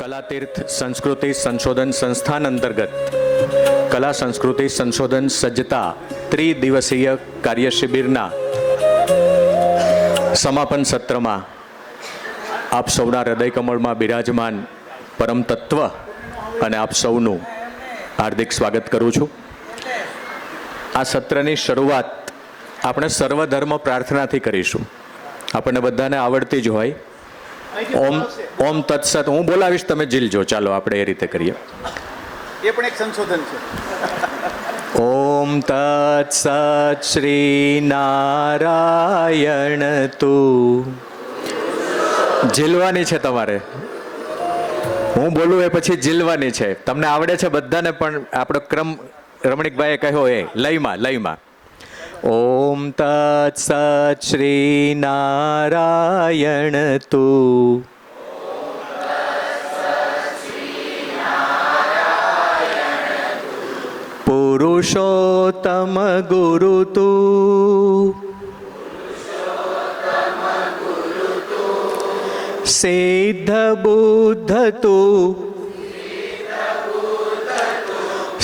કલાતીર્થ સંસ્કૃતિ સંશોધન સંસ્થાન અંતર્ગત કલા સંસ્કૃતિ સંશોધન સજ્જતા ત્રિદિવસીય કાર્યશિબિરના સમાપન સત્રમાં આપ સૌના હૃદયકમળમાં બિરાજમાન પરમ તત્વ અને આપ સૌનું હાર્દિક સ્વાગત કરું છું. આ સત્રની શરૂઆત આપણે સર્વધર્મ પ્રાર્થનાથી કરીશું. આપણને બધાને આવડતી જ હોય. ઓમ તત્સત હું બોલાવીશ, તમે જીલજો. ચાલો આપણે એ રીતે કરીએ. એ પણ એક સંશોધન છે. ઓમ તત્સત શ્રી નારાયણ તું. જીલવાની છે તમારે. હું બોલું એ પછી જીલવાની છે. તમને આવડે છે બધાને, પણ આપણો ક્રમ રમણીકભાઈએ કહ્યો એ લયમાં. ઓમ તત્સત શ્રી નારાયણ તું. પુરુષોત્તમ ગુરુ તું. સિદ્ધ બુદ્ધ તું.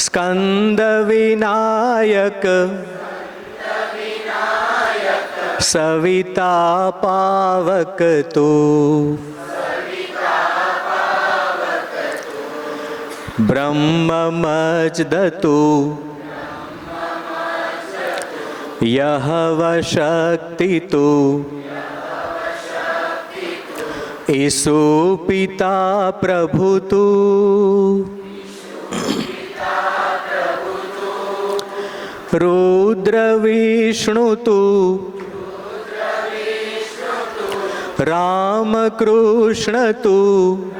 સ્કંદ વિનાયક. સવિતા પાવક તું. બ્રહ્મમજ્દ તું. યહવ શક્તિ તું. ઈસુ પિતા પ્રભુ તું. રુદ્ર વિષ્ણુ તું. રામ કૃષ્ણ તું.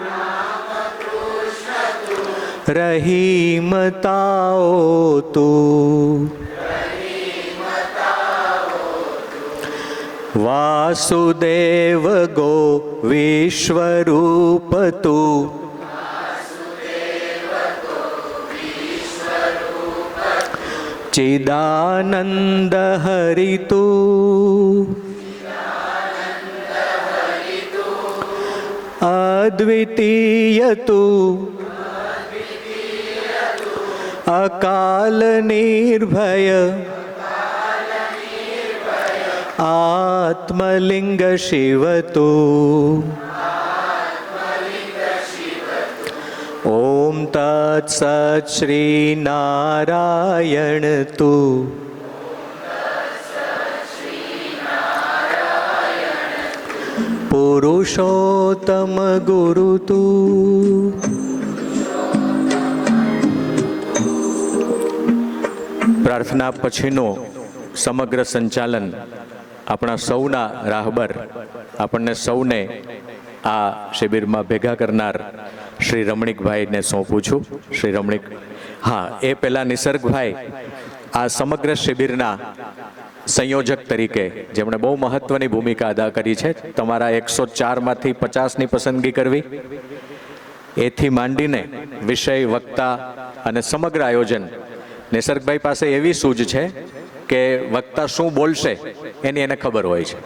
રહીમ તાઓ તું. વાસુદેવ ગો વિશ્વરૂપ તું. ચિદાનંદ હરિ તું. અદ્વિતીય તું. અકાલ નિર્ભય. આત્મલિંગ શિવ તું. ઓમ તત્સત શ્રી નારાયણ તું. પુરુષોત્તમ ગુરુ તું. પ્રાર્થના પછીનું સમગ્ર સંચાલન આપણા સૌના રાહબર, આપણને સૌને આ શિબિરમાં ભેગા કરનાર શ્રી રમણીકભાઈને સોંપું છું. શ્રી રમણીક, હા, એ પહેલાં નિસર્ગભાઈ આ સમગ્ર શિબિરના સંયોજક તરીકે જેમણે બહુ મહત્વની ભૂમિકા અદા કરી છે. તમારા 104માંથી 50ની પસંદગી કરવી, એથી માંડીને વિષય, વક્તા અને સમગ્ર આયોજન નિસર્ગભાઈ પાસે એવી સૂઝ છે કે વક્તા શું બોલશે એની એને ખબર હોય છે.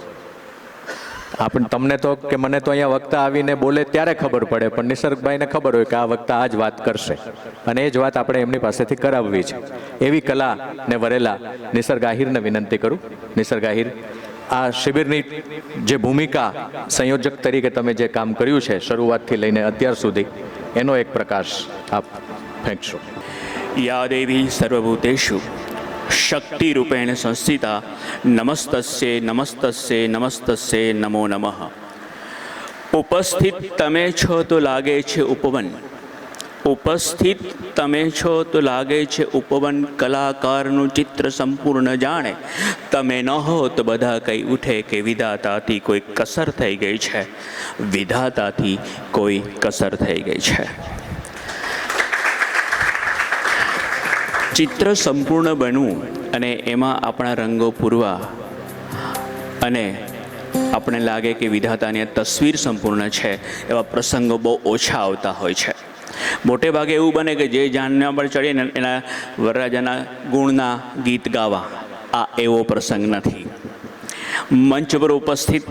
તમને તો કે મને તો અહીંયા વક્તા આવીને બોલે ત્યારે ખબર પડે, પણ નિસર્ગભાઈને ખબર હોય કે આ વક્તા આ જ વાત કરશે અને એ જ વાત આપણે એમની પાસેથી કરાવવી છે. એવી કલાને વરેલા નિસર્ગ આહિરને વિનંતી કરું. નિસર્ગ આહિર, આ શિબિરની જે ભૂમિકા સંયોજક તરીકે તમે જે કામ કર્યું છે શરૂઆતથી લઈને અત્યાર સુધી, એનો એક પ્રકાશ આપ ફેંકશો. યા દેવી સર્વભૂતેષુ શક્તિરૂપેણ સંસ્થિતા નમસ્તસ્યે નમસ્તસ્યે નમસ્તસ્યે નમો નમઃ. ઉપસ્થિત તમે છો તો લાગે છે ઉપવન. ઉપસ્થિત તમે છો તો લાગે છે ઉપવન. કલાકારનું ચિત્ર સંપૂર્ણ જાણે. તમે ન હો તો બધા કંઈ ઉઠે કે વિધાતાથી કોઈ કસર થઈ ગઈ છે. વિધાતાથી કોઈ કસર થઈ ગઈ છે. ચિત્ર સંપૂર્ણ બનવું અને એમાં આપણા રંગો પૂરવા અને આપણે લાગે કે વિધાતાની તસવીર સંપૂર્ણ છે, એવા પ્રસંગો બહુ ઓછા આવતા હોય છે. મોટે ભાગે એવું બને કે જે જાનના પર ચડીને એના વરરાજાના ગુણના ગીત ગાવા, આ એવો પ્રસંગ નથી. મંચ પર ઉપસ્થિત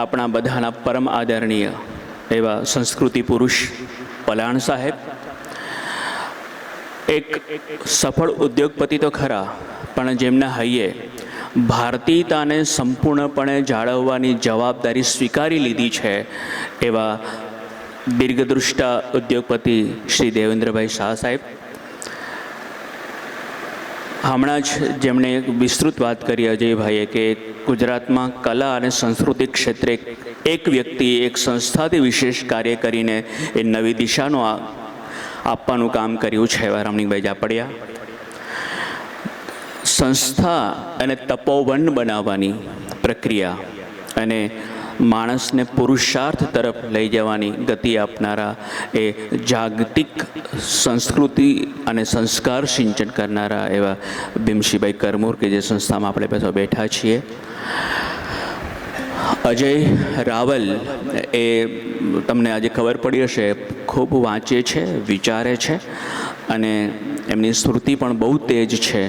આપણા બધાના પરમ આદરણીય એવા સંસ્કૃતિ પુરુષ પલાણ સાહેબ. એક સફળ ઉદ્યોગપતિ તો ખરા, પણ જેમના હૈયે ભારતીયતાને સંપૂર્ણપણે જાળવવાની જવાબદારી સ્વીકારી લીધી છે એવા દીર્ઘદૃષ્ટા ઉદ્યોગપતિ શ્રી દેવેન્દ્રભાઈ શાહ સાહેબ. હમણાં જ જેમણે એક વિસ્તૃત વાત કરી અજયભાઈએ કે ગુજરાતમાં કલા અને સંસ્કૃતિ ક્ષેત્રે એક વ્યક્તિ એક સંસ્થાથી વિશેષ કાર્ય કરીને એ નવી દિશાનું આપવાનું કામ કર્યું છે એવા રમણીકભાઈ જાપડિયા. સંસ્થા અને તપોવન બનાવવાની પ્રક્રિયા અને માણસને પુરુષાર્થ તરફ લઈ જવાની ગતિ આપનારા એ જાગતિક સંસ્કૃતિ અને સંસ્કાર સિંચન કરનારા એવા ભીમશીભાઈ કરમૂર કે જે સંસ્થામાં આપણે બધા બેઠા છીએ. અજય રાવલ એ તમને આજે ખબર પડી હશે, ખૂબ વાંચે છે, વિચારે છે અને એમની સ્મૃતિ પણ બહુ તેજ છે,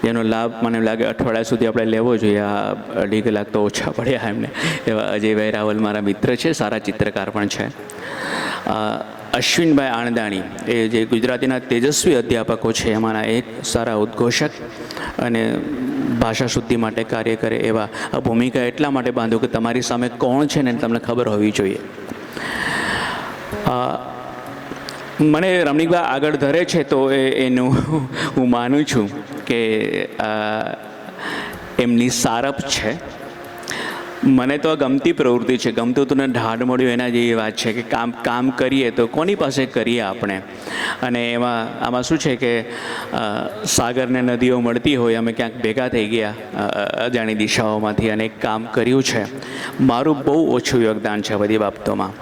જેનો લાભ મને લાગે અઠવાડિયા સુધી આપણે લેવો જોઈએ. આ 2.5 કલાક તો ઓછા પડ્યા એમને. એવા અજયભાઈ રાવલ મારા મિત્ર છે, સારા ચિત્રકાર પણ છે. અશ્વિનભાઈ આણદાણી એ જે ગુજરાતીના તેજસ્વી અધ્યાપકો છે એમાંના એક સારા ઉદ્ઘોષક અને ભાષા શુદ્ધિ માટે કાર્ય કરે એવા. આ ભૂમિકા એટલા માટે બાંધો કે તમારી સામે કોણ છે ને તમને ખબર હોવી જોઈએ. મને રમણીકભાઈ આગળ ધરે છે તો એનું હું માનું છું કે એમની સારપ છે. મને તો આ ગમતી પ્રવૃત્તિ છે, ગમતું તું ને ઢાઢ મળ્યું એના જેવી વાત છે કે કામ કરીએ તો કોની પાસે કરીએ આપણે. અને આમાં શું છે કે સાગરને નદીઓ મળતી હોય, અમે ક્યાંક ભેગા થઈ ગયા અજાણી દિશાઓમાંથી અને એક કામ કર્યું છે. મારું બહુ ઓછું યોગદાન છે બધી બાબતોમાં.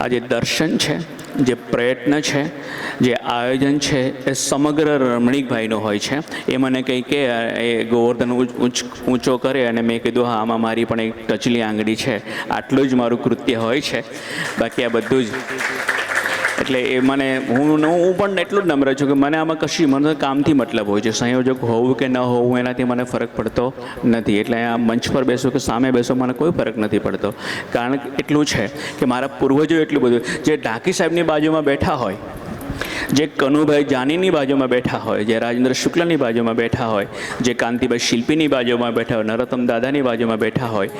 આ જે દર્શન છે, જે પ્રયત્ન છે, જે આયોજન છે એ સમગ્ર રમણીકભાઈનું હોય છે. એ મને કંઈ કે એ ગોવર્ધન ઊંચો કરે અને મેં કીધું હા આમાં મારી પણ એક ટચલી આંગળી છે, આટલું જ મારું કૃત્ય હોય છે. બાકી આ બધું જ એટલે એ મને હું પણ એટલું જ નમ્ર છું કે મને આમાં મને કામથી મતલબ હોય છે. સંયોજક હોવું કે ન હોવું એનાથી મને ફરક પડતો નથી. એટલે આ મંચ પર બેસો કે સામે બેસો મને કોઈ ફરક નથી પડતો. કારણ એટલું છે કે મારા પૂર્વજો એટલું બધું, જે ઢાકી સાહેબની બાજુમાં બેઠા હોય, જે કનુભાઈ જાનીની બાજુમાં બેઠા હોય, જે રાજેન્દ્ર શુક્લની બાજુમાં બેઠા હોય, જે કાંતિભાઈ શિલ્પીની બાજુમાં બેઠા હોય, નરોત્તમ દાદાની બાજુમાં બેઠા હોય,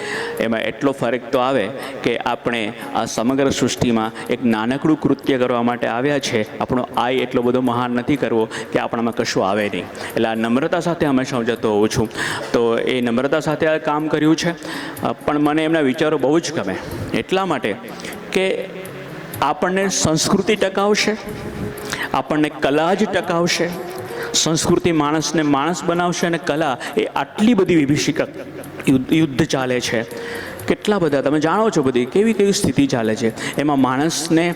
એમાં એટલો ફરક તો આવે કે આપણે આ સમગ્ર સૃષ્ટિમાં એક નાનકડું કૃત્ય કરવા માટે આવ્યા છે. આપણો આય એટલો બધો મહાન નથી કરવો કે આપણામાં કશું આવે નહીં. એટલે આ નમ્રતા સાથે હંમેશા હું જતો હોઉં છું. તો એ નમ્રતા સાથે આ કામ કર્યું છે. પણ મને એમના વિચારો બહુ જ ગમે એટલા માટે કે આપણને સંસ્કૃતિ ટકાવશે, આપણને કલા જ ટકાવશે. સંસ્કૃતિ માણસને માણસ બનાવશે અને કલા એ આટલી બધી વિભીષિકા યુદ્ધ ચાલે છે, કેટલા બધા તમે જાણો છો, બધી કેવી સ્થિતિ ચાલે છે. એમાં માણસને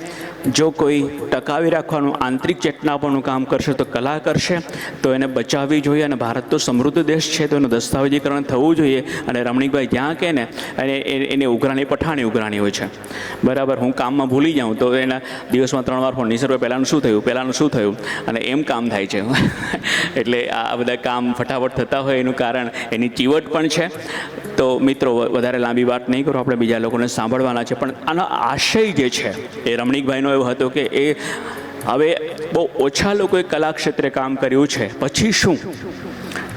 જો કોઈ ટકાવી રાખવાનું આંતરિક ચેતનાપણું કામ કરશે તો કલા કરશે, તો એને બચાવવી જોઈએ. અને ભારત તો સમૃદ્ધ દેશ છે તો એનું દસ્તાવેજીકરણ થવું જોઈએ. અને રમણીકભાઈ જ્યાં કહે ને અને એને ઉઘરાણી પઠાણી ઉઘરાણી હોય છે, બરાબર. હું કામમાં ભૂલી જાઉં તો એના દિવસમાં 3 વાર ફોન, નિસરભાઈ પહેલાંનું શું થયું અને એમ કામ થાય છે. એટલે આ બધા કામ ફટાફટ થતા હોય એનું કારણ એની ચીવટ પણ છે. તો મિત્રો વધારે લાંબી વાત નહીં કરો, આપણે બીજા લોકોને સાંભળવાના છે. પણ આનો આશય જે છે એ રમણીકભાઈનો એવો હતો કે એ હવે બહુ ઓછા લોકોએ કલા ક્ષેત્રે કામ કર્યું છે, પછી શું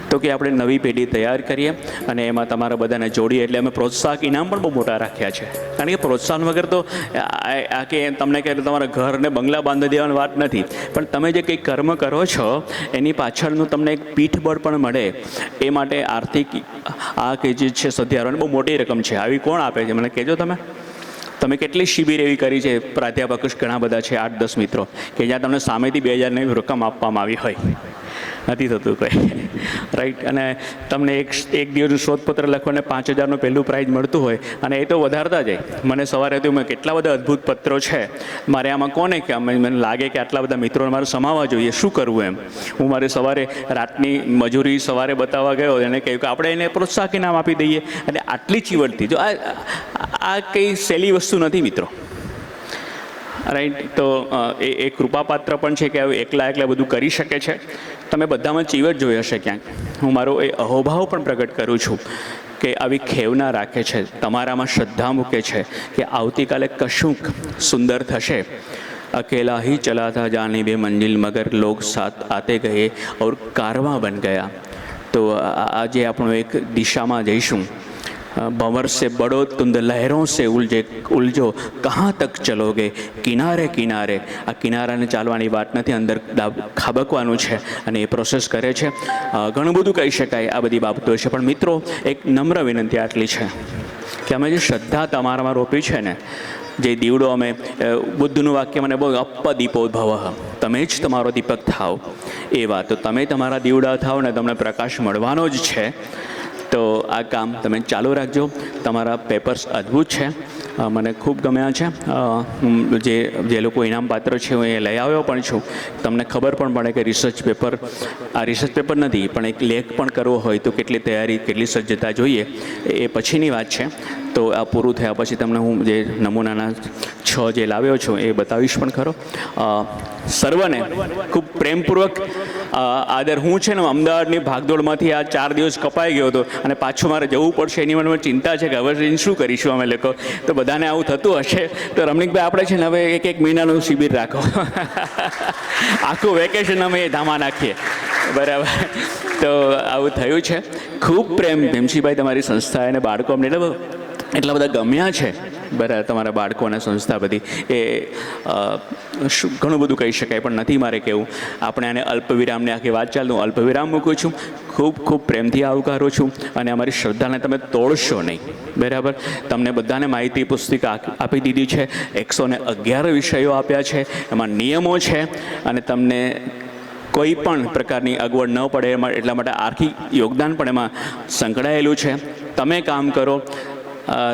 તો કે આપણે નવી પેઢી તૈયાર કરીએ અને એમાં તમારા બધાને જોડીએ. એટલે અમે પ્રોત્સાહક ઇનામ પણ બહુ મોટા રાખ્યા છે. કારણ કે પ્રોત્સાહન વગર તો આ કે તમને કહે તમારા ઘરને બંગલા બાંધી દેવાની વાત નથી, પણ તમે જે કંઈક કર્મ કરો છો એની પાછળનું તમને એક પીઠબળ પણ મળે. એ માટે આર્થિક આ કે જે છે સધિયારોની બહુ મોટી રકમ છે. આવી કોણ આપે છે મને કહેજો. તમે કેટલી શિબિર એવી કરી છે, પ્રાધ્યાપકો ઘણા બધા છે, 8-10 મિત્રો, કે જ્યાં તમને સામેથી 2000ની રકમ આપવામાં આવી હોય. નથી થતું કંઈ, રાઈટ. અને તમને એક દિવસનું શોધપત્ર લખવાને 5000નું પહેલું પ્રાઇઝ મળતું હોય અને એ તો વધારતા જાય. મને સવારે હતું મેં કેટલા બધા અદ્ભુત પત્રો છે મારે, આમાં કોને કે મને લાગે કે આટલા બધા મિત્રોને મારે સમાવવા જોઈએ, શું કરવું એમ. હું મારે સવારે રાતની મજૂરી સવારે બતાવવા ગયો, એને કહ્યું કે આપણે એને પ્રોત્સાહક ઇનામ આપી દઈએ. અને આટલી ચીવટથી જો આ કંઈ સહેલી વસ્તુ નથી મિત્રો, રાઈટ. તો એ કૃપાપાત્ર પણ છે કે એકલા બધું કરી શકે છે. તમે બધામાં ચીવટ જોઈ હશે ક્યાંક. હું મારો એ અહોભાવ પણ પ્રગટ કરું છું કે આવી ખેવના રાખે છે, તમારામાં શ્રદ્ધા મૂકે છે કે આવતીકાલે કશુંક સુંદર થશે. અકેલા ही चला था जाने बे मंजिल मगर लोग साथ आते गए और कारवां बन गया. તો આજે આપણો એક દિશામાં જઈશું. भंवर से बड़ो तुंद लहरों से उलझो कहाँ तक चलोगे किनारे किनारे. આ કિનારાને ચાલવાની વાત નથી, અંદર ખાબકવાનું છે અને એ પ્રોસેસ કરે છે. ઘણું બધું કહી શકાય આ બધી બાબતો છે, પણ મિત્રો એક નમ્ર વિનંતી આટલી છે કે અમે જે શ્રદ્ધા તમારામાં રોપી છે ને, જે દીવડો અમે બુદ્ધનું વાક્ય મને બહુ અપ્પદીપોદ્ભવ, તમે જ તમારો દીપક થાવ. એ વાત તો તમે તમારા દીવડા થાવ ને તમને પ્રકાશ મળવાનો જ છે. તો આ કામ તમે ચાલુ રાખજો. તમારા પેપર્સ અદ્ભુત છે, મને ખૂબ ગમ્યા છે. જે લોકો ઇનામ પાત્ર છે હું એ લઈ આવ્યો પણ છું. તમને ખબર પણ પડે કે રિસર્ચ પેપર આ રિસર્ચ પેપર નથી, પણ એક લેખ પણ કરવો હોય તો કેટલી તૈયારી, કેટલી સજ્જતા જોઈએ એ પછીની વાત છે. તો આ પૂરું થયા પછી તમને હું જે નમૂનાના 6 જે લાવ્યો છું એ બતાવીશ પણ ખરો. સર્વને ખૂબ પ્રેમપૂર્વક આદર. હું છે ને અમદાવાદની ભાગદોડમાંથી આ 4 દિવસ કપાઈ ગયો હતો અને પાછું મારે જવું પડશે એની મને ચિંતા છે કે હવે શું કરીશું અમે લોકો. તો બધાને આવું થતું હશે. તો રમણીકભાઈ આપણે છે ને હવે એક મહિનાનું શિબિર રાખો, આખું વેકેશન અમે ધામા નાખીએ. બરાબર. તો આવું થયું છે. ખૂબ પ્રેમ ભીમસિંહભાઈ તમારી સંસ્થા અને બાળકો અમને એટલા બધા ગમ્યા છે. બરાબર. તમારા બાળકો અને સંસ્થા બધી એ ઘણું બધું કહી શકાય પણ નથી મારે કહેવું. આપણે આને અલ્પવિરામને આખી વાત ચાલતું અલ્પવિરામ મૂકું છું. ખૂબ ખૂબ પ્રેમથી આવકારું છું અને અમારી શ્રદ્ધાને તમે તોડશો નહીં. બરાબર. તમને બધાને માહિતી પુસ્તિકા આપી દીધી છે. 111 વિષયો આપ્યા છે, એમાં નિયમો છે અને તમને કોઈ પણ પ્રકારની અગવડ ન પડે એટલા માટે આર્થિક યોગદાન પણ એમાં સંકળાયેલું છે. તમે કામ કરો.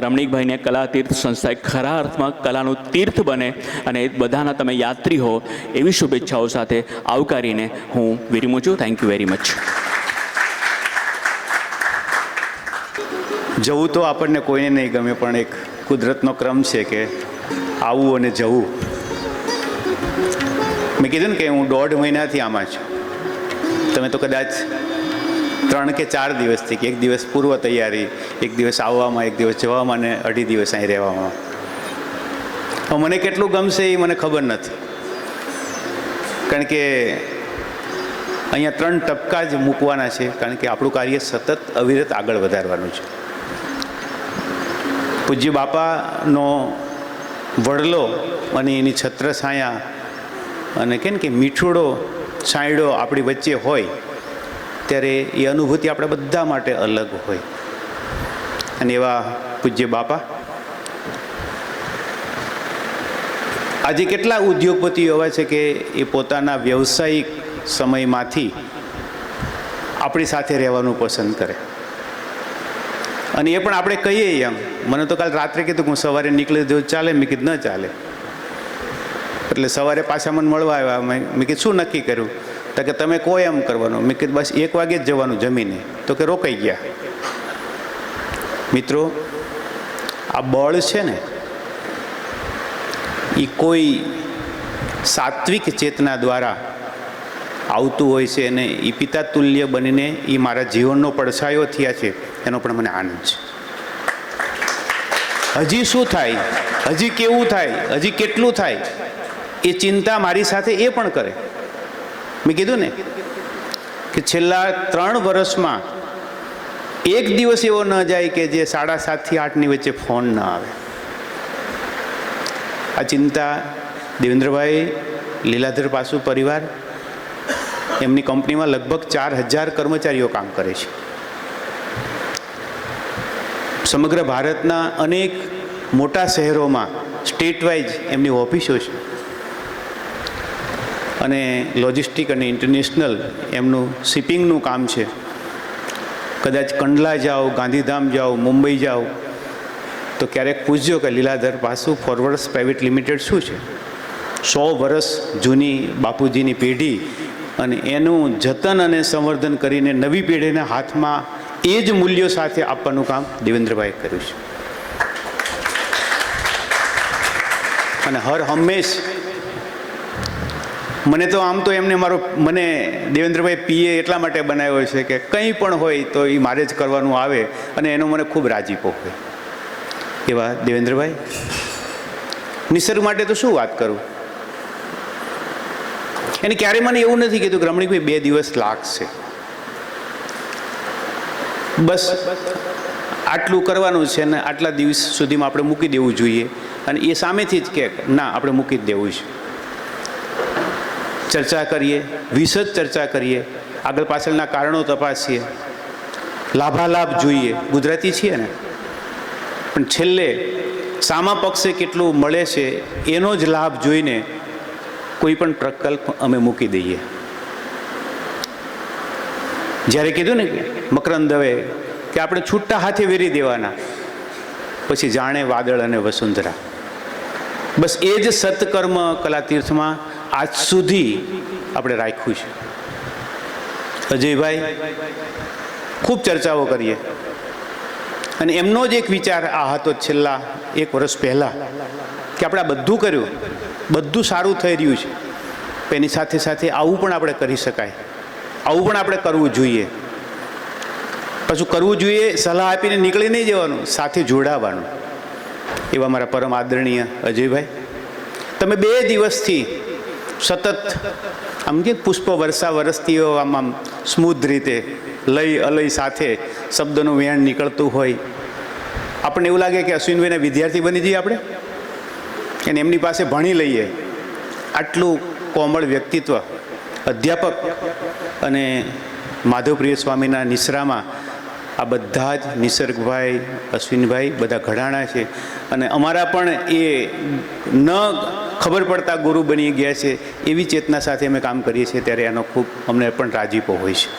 રમણીકભાઈને કલા તીર્થ સંસ્થા ખરા અર્થમાં કલાનું તીર્થ બને અને બધાના તમે યાત્રી હો એવી શુભેચ્છાઓ સાથે આવકારીને હું વિરમું છું. Thank you very much. જવું તો આપણને કોઈને નહીં ગમે, પણ એક કુદરતનો ક્રમ છે કે આવવું અને જવું. મેં કીધું ને કે હું 1.5 મહિનાથી આમાં છું. તમે તો કદાચ 3 કે 4 દિવસથી, કે 1 દિવસ પૂર્વ તૈયારી, 1 દિવસ આવવામાં, 1 દિવસ જવામાં અને 2.5 દિવસ અહીં રહેવામાં. મને કેટલું ગમશે એ મને ખબર નથી, કારણ કે અહીંયા 3 ટપકા જ મૂકવાના છે, કારણ કે આપણું કાર્ય સતત અવિરત આગળ વધારવાનું છે. પૂજ્ય બાપાનો વડલો અને એની છત્રછાયા અને કેમ કે મીઠુડો છાંયડો આપણી વચ્ચે હોય ત્યારે એ અનુભૂતિ આપણા બધા માટે અલગ હોય. અને એવા પૂજ્ય બાપા આજે કેટલા ઉદ્યોગપતિઓ એવા છે કે એ પોતાના વ્યવસાયિક સમયમાંથી આપણી સાથે રહેવાનું પસંદ કરે. અને એ પણ આપણે કહીએ એમ, મને તો કાલ રાત્રે કીધું કે હું સવારે નીકળી દઉં, ચાલે? મેં કીધું ન ચાલે. એટલે સવારે પાછા મને મળવા આવ્યા. મેં કીધું શું નક્કી કર્યું? તો કે તમે કહો એમ કરવાનું. મેં કીધું બસ 1 વાગે જ જવાનું જમીને. તો કે રોકાઈ ગયા. મિત્રો, આ બળ છે ને એ કોઈ સાત્વિક ચેતના દ્વારા આવતું હોય છે અને એ પિતા તુલ્ય બનીને એ મારા જીવનનો પડછાયો થયા છે, એનો પણ મને આનંદ છે. હજી શું થાય, હજી કેવું થાય, હજી કેટલું થાય એ ચિંતા મારી સાથે એ પણ કરે. મેં કીધું ને કે છેલ્લા 3 વર્ષમાં એક દિવસ એવો ન જાય કે જે 7:30 થી 8ની વચ્ચે ફોન ન આવે. આ ચિંતા દેવેન્દ્રભાઈ, લીલાધર પાસુ પરિવાર, એમની કંપનીમાં લગભગ 4000 કર્મચારીઓ કામ કરે છે. સમગ્ર ભારતના અનેક મોટા શહેરોમાં સ્ટેટ વાઇઝ એમની ઓફિસો છે અને લોજિસ્ટિક અને ઇન્ટરનેશનલ એમનું શિપિંગનું કામ છે. કદાચ કંડલા જાઓ, ગાંધીધામ જાઓ, મુંબઈ જાઓ તો ક્યારેક પૂછજો કે લીલાધર પાસુ ફોરવર્ડ્સ પ્રાઇવેટ લિમિટેડ શું છે. 100 વર્ષ જૂની બાપુજીની પેઢી અને એનું જતન અને સંવર્ધન કરીને નવી પેઢીના હાથમાં એ જ મૂલ્યો સાથે આપવાનું કામ દેવેન્દ્રભાઈએ કર્યું છે. અને હર હંમેશ મને તો આમ તો એમને મને દેવેન્દ્રભાઈ પીએ એટલા માટે બનાવ્યો છે કે કંઈ પણ હોય તો એ મારે જ કરવાનું આવે અને એનો મને ખૂબ રાજીપો હોય. એવા દેવેન્દ્રભાઈ, નિસર્ગ માટે તો શું વાત કરું. એને ક્યારેય મને એવું નથી કીધું કે રમણીકભાઈ 2 દિવસ લાગશે, બસ આટલું કરવાનું છે ને આટલા દિવસ સુધીમાં આપણે મૂકી દેવું જોઈએ. અને એ સામેથી જ કે ના, આપણે મૂકી જ દેવું છે. ચર્ચા કરીએ, વિશદ ચર્ચા કરીએ, આગળ પાછળના કારણો તપાસીએ, લાભાલાભ જોઈએ. ગુજરાતી છીએ ને, પણ છેલ્લે સામા પક્ષે કેટલું મળે છે એનો જ લાભ જોઈને કોઈ પણ પ્રકલ્પ અમે મૂકી દઈએ. જ્યારે કીધું ને મકરંદ દવે કે આપણે છૂટા હાથે વેરી દેવાના, પછી જાણે વાદળ અને વસુંધરા. બસ એ જ સત્કર્મ કલાતીર્થમાં આજ સુધી આપણે રાખ્યું છે. અજયભાઈ, ખૂબ ચર્ચાઓ કરીએ અને એમનો જ એક વિચાર આ હતો છેલ્લા 1 વર્ષ પહેલાં કે આપણે આ બધું કર્યું, બધું સારું થઈ રહ્યું છે, એની સાથે સાથે આવું પણ આપણે કરી શકાય, આવું પણ આપણે કરવું જોઈએ. પાછું કરવું જોઈએ સલાહ આપીને નીકળી નહીં જવાનું, સાથે જોડાવાનું. એવા મારા પરમ આદરણીય અજયભાઈ, તમે 2 દિવસથી સતત આમ કે પુષ્પ વર્ષા વરસતી આમ સ્મૂથ રીતે લય અલય સાથે શબ્દનું વેણ નીકળતું હોય. આપણને એવું લાગે કે અશ્વિનભાઈના વિદ્યાર્થી બની જઈએ આપણે અને એમની પાસે ભણી લઈએ. આટલું કોમળ વ્યક્તિત્વ, અધ્યાપક અને માધવપ્રિય સ્વામીના નિસરામાં આ બધા જ નિસર્ગભાઈ, અશ્વિનભાઈ બધા ઘડાણા છે. અને અમારા પણ એ ન ખબર પડતા ગુરુ બની ગયા છે. એવી ચેતના સાથે અમે કામ કરીએ છીએ ત્યારે એનો ખૂબ અમને પણ રાજીપો હોય છે.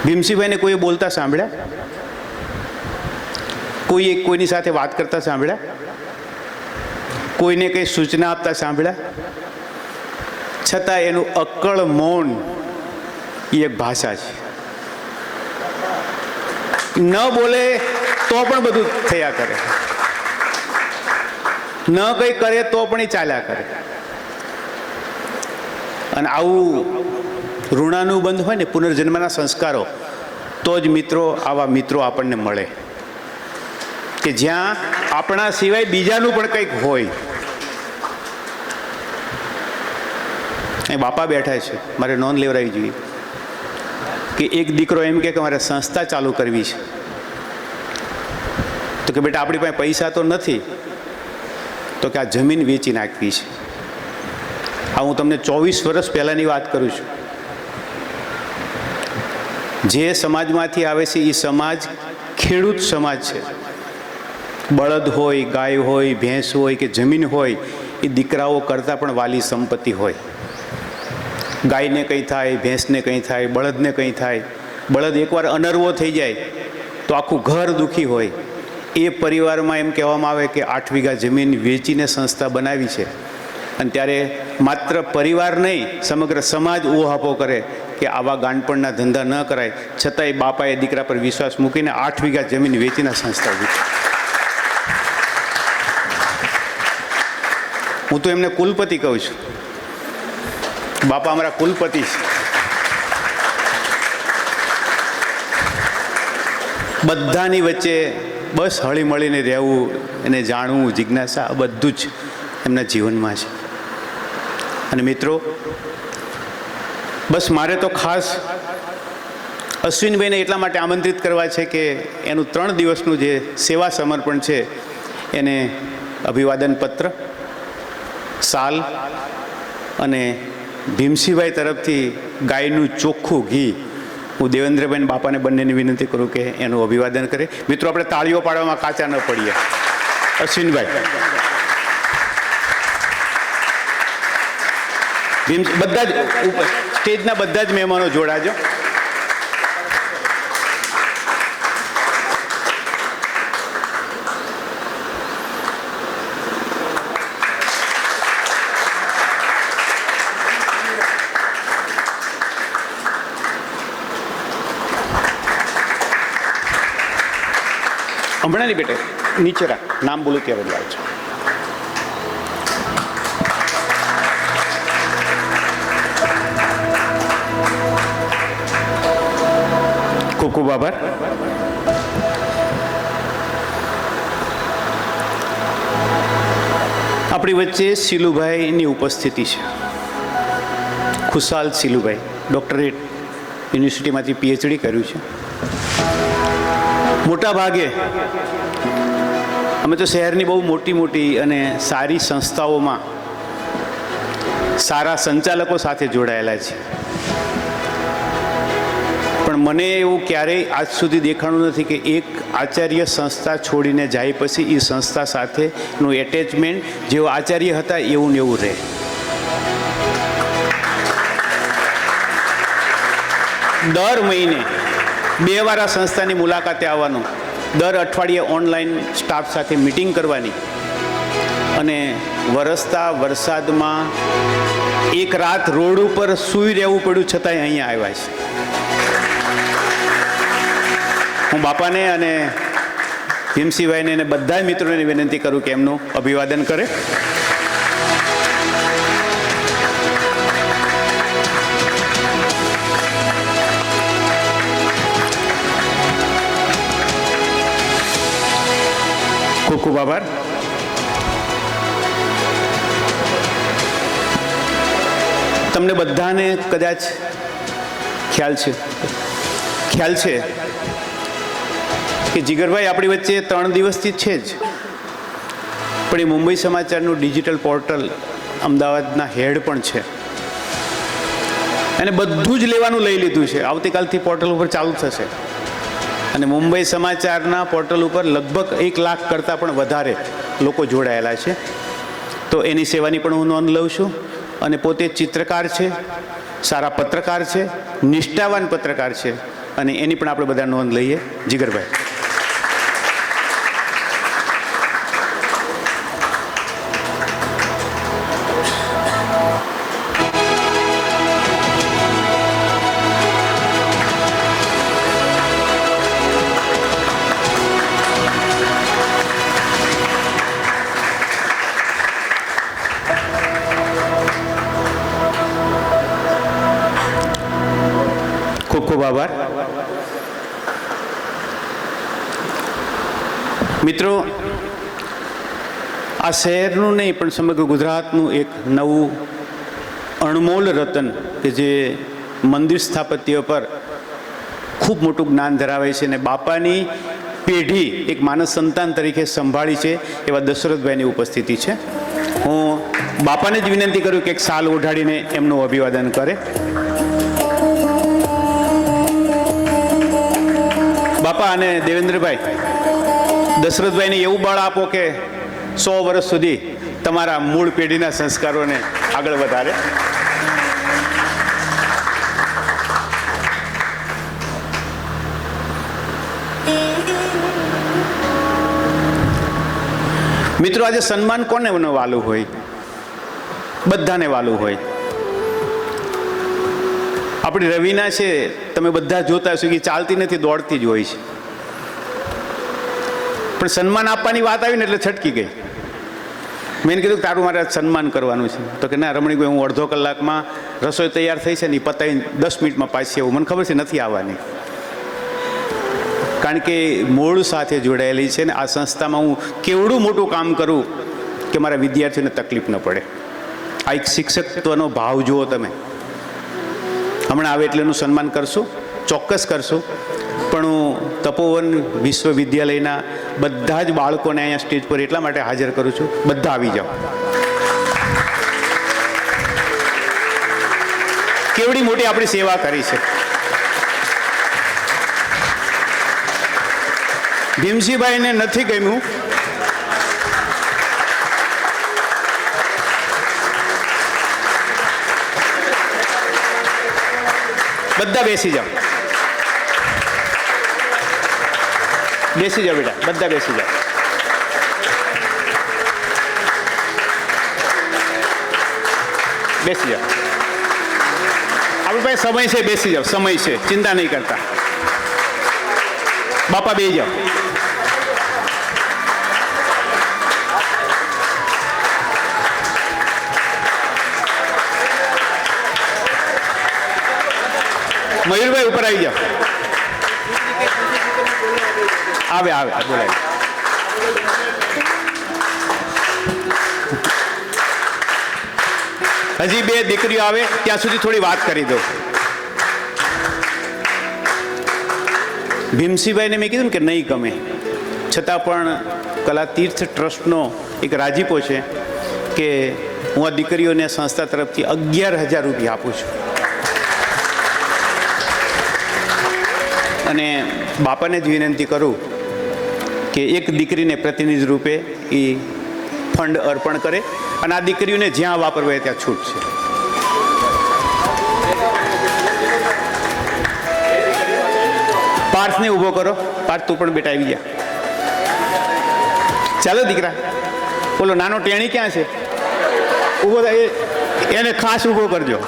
ભીમસિંહભાઈને કોઈએ બોલતા સાંભળ્યા? કોઈએ કોઈની સાથે વાત કરતા સાંભળ્યા? કોઈને કંઈ સૂચના આપતા સાંભળ્યા? છતાં એનું અક્કળ મૌન એ એક ભાષા છે. ન બોલે તો પણ બધું થયા કરે, ન કંઈ કરે તો પણ એ ચાલ્યા કરે. અને આવું ઋણાનુબંધ હોય ને, પુનર્જન્મના સંસ્કારો, તો જ મિત્રો, આવા મિત્રો આપણને મળે કે જ્યાં આપણા સિવાય બીજાનું પણ કંઈક હોય. એ બાપા બેઠા છે, મારે નોંધ લેવડાવી જોઈએ કે એક દીકરો એમ કે મારે સંસ્થા ચાલુ કરવી છે. તો કે બેટા આપણી પાસે પૈસા તો નથી, તો કે આ જમીન વેચી નાખવી છે. આ હું તમને 24 વર્ષ પહેલાંની વાત કરું છું. જે સમાજમાંથી આવે છે એ સમાજ ખેડૂત સમાજ છે. બળદ હોય, ગાય હોય, ભેંસ હોય કે જમીન હોય, એ દીકરાઓ કરતાં પણ વાલી સંપત્તિ હોય. ગાયને કંઈ થાય, ભેંસને કંઈ થાય, બળદને કંઈ થાય, બળદ એકવાર અનર્વો થઈ જાય તો આખું ઘર દુઃખી હોય. એ પરિવારમાં એમ કહેવામાં આવે કે 8 વીઘા જમીન વેચીને સંસ્થા બનાવી છે. અને ત્યારે માત્ર પરિવાર નહીં, સમગ્ર સમાજ ઓહાપો કરે કે આવા ગાંડપણના ધંધા ન કરાય. છતાંય બાપાએ દીકરા પર વિશ્વાસ મૂકીને 8 વીઘા જમીન વેચીને સંસ્થા ઊભી. હું તો એમને કુલપતિ કહું છું. બાપા અમારા કુલપતિ છે. બધાની વચ્ચે બસ હળી મળીને રહેવું, એને જાણવું, જિજ્ઞાસા, બધું જ એમના જીવનમાં છે. અને મિત્રો, બસ મારે તો ખાસ અશ્વિનભાઈને એટલા માટે આમંત્રિત કરવા છે કે એનું 3 દિવસનું જે સેવા સમર્પણ છે એને અભિવાદન પત્ર, સાલ અને ભીમસિંહભાઈ તરફથી ગાયનું ચોખ્ખું ઘી હું દેવેન્દ્રભાઈ બાપાને બંનેને વિનંતી કરું કે એનું અભિવાદન કરે. મિત્રો, આપણે તાળીઓ પાડવામાં કાચા ન પડીએ. અશ્વિનભાઈ, બધા જ સ્ટેજના બધા જ મહેમાનો જોડાજો. હમણાં નહીં બેટે, નીચે રાખ, નામ બોલું ત્યારે લાવજો. ખૂબ આભાર. આપણી વચ્ચે શીલુભાઈની ઉપસ્થિતિ છે. ખુશાલ શીલુભાઈ, ડૉક્ટરેટ યુનિવર્સિટીમાંથી પીએચડી કર્યું છે. મોટા ભાગે અમે તો શહેરની બહુ મોટી મોટી અને સારી સંસ્થાઓમાં સારા સંચાલકો સાથે જોડાયેલા છે, પણ મને એવું ક્યારેય આજ સુધી દેખાણું નથી કે એક આચાર્ય સંસ્થા છોડીને જાય પછી એ સંસ્થા સાથેનું એટેચમેન્ટ જેવો આચાર્ય હતા એવું ને એવું રહે. દર મહિને 2 વાર આ સંસ્થાની મુલાકાતે આવવાનું, દર અઠવાડિયે ઓનલાઈન સ્ટાફ સાથે મિટિંગ કરવાની, અને વરસતા વરસાદમાં એક રાત રોડ ઉપર સૂઈ રહેવું પડ્યું છતાંય અહીંયા આવ્યા છે. હું બાપાને અને ભીમસિંહભાઈને અને બધા મિત્રોને વિનંતી કરું કે એમનું અભિવાદન કરે. ખૂબ ખૂબ આભાર. તમને બધાને કદાચ ખ્યાલ છે કે જીગરભાઈ આપણી વચ્ચે 3 દિવસથી છે જ, પણ એ મુંબઈ સમાચારનું ડિજિટલ પોર્ટલ અમદાવાદના હેડ પણ છે, અને બધું જ લેવાનું લઈ લીધું છે. આવતીકાલથી પોર્ટલ ઉપર ચાલુ થશે, અને મુંબઈ સમાચારના પોર્ટલ ઉપર લગભગ 1 લાખ કરતાં પણ વધારે લોકો જોડાયેલા છે. તો એની સેવાની પણ હું નોંધ લઉં છું. અને પોતે ચિત્રકાર છે, સારા પત્રકાર છે, નિષ્ઠાવાન પત્રકાર છે, અને એની પણ આપણે બધા નોંધ લઈએ. જીગરભાઈ, ખૂબ ખૂબ આભાર. મિત્રો, આ શહેરનું નહીં પણ સમગ્ર ગુજરાતનું એક નવું અણમોલ રતન કે જે મંદિર સ્થાપત્ય પર ખૂબ મોટું જ્ઞાન ધરાવે છે અને બાપાની પેઢી એક માનસ સંતાન તરીકે સંભાળી છે એવા દશરથભાઈની ઉપસ્થિતિ છે. હું બાપાને જ વિનંતી કરું કે એક શાલ ઓઢાડીને એમનું અભિવાદન કરે. બાપા અને દેવેન્દ્રભાઈ, દશરથભાઈને એવું બળ આપો કે 100 વર્ષ સુધી તમારા મૂળ પેઢીના સંસ્કારોને આગળ વધારે. મિત્રો, આજે સન્માન કોને વાલું હોય? બધાને વાલું હોય. આપણી રવિના છે, તમે બધા જોતા હશો કે ચાલતી નથી, દોડતી જ હોય છે, પણ સન્માન આપવાની વાત આવી ને એટલે છટકી ગઈ. મેં કીધું તારું મારે સન્માન કરવાનું છે, તો કે ના રમણીભાઈ, હું અડધો કલાકમાં રસોઈ તૈયાર થઈ છે ને એ પતાવીને 10 મિનિટમાં પાછી આવું. મને ખબર છે નથી આવવાની, કારણ કે મૂળ સાથે જોડાયેલી છે ને આ સંસ્થામાં હું કેવડું મોટું કામ કરું કે મારા વિદ્યાર્થીઓને તકલીફ ન પડે. આ એક શિક્ષકત્વનો ભાવ જુઓ તમે. હમણાં આવે એટલે એનું સન્માન કરશું, ચોક્કસ કરશું, પણ હું તપોવન વિશ્વવિદ્યાલયના બધા જ બાળકોને અહીંયા સ્ટેજ પર એટલા માટે હાજર કરું છું, બધા આવી જાઓ. કેવડી મોટી આપણી સેવા કરી છે. ભીમસિંહભાઈને નથી ગમ્યું, બધા બેસી જાઓ, બેસી જાઓ બેટા, બધા બેસી જાઓ. બેસી જાઓ. આપણી પાસે સમય છે, બેસી જાઓ, સમય છે, ચિંતા નહીં કરતા. બાપા બેસી જાઓ. મયુરભાઈ ઉપર આવી જાઓ. આવે આવે બોલાય. હજી 2 દીકરીઓ આવે ત્યાં સુધી થોડી વાત કરી દો. ભીમસિંહભાઈને મેં કીધું ને કે નહીં ગમે, છતાં પણ કલા તીર્થ ટ્રસ્ટનો એક રાજીપો છે કે હું આ દીકરીઓને સંસ્થા તરફથી 11,000 રૂપિયા આપું છું. અને બાપાને જ વિનંતી કરું કે એક દીકરીને પ્રતિનિધિ રૂપે એ ફંડ અર્પણ કરે અને આ દીકરીઓને જ્યાં વાપરવા હોય ત્યાં છૂટ છે. પાર્થને ઊભો કરો. પાર્થ તું પણ બેટા આવી જા. ચાલો દીકરા. બોલો નાનો ટેણી ક્યાં છે? ઊભો થાય, એને ખાસ ઊભો કરજો.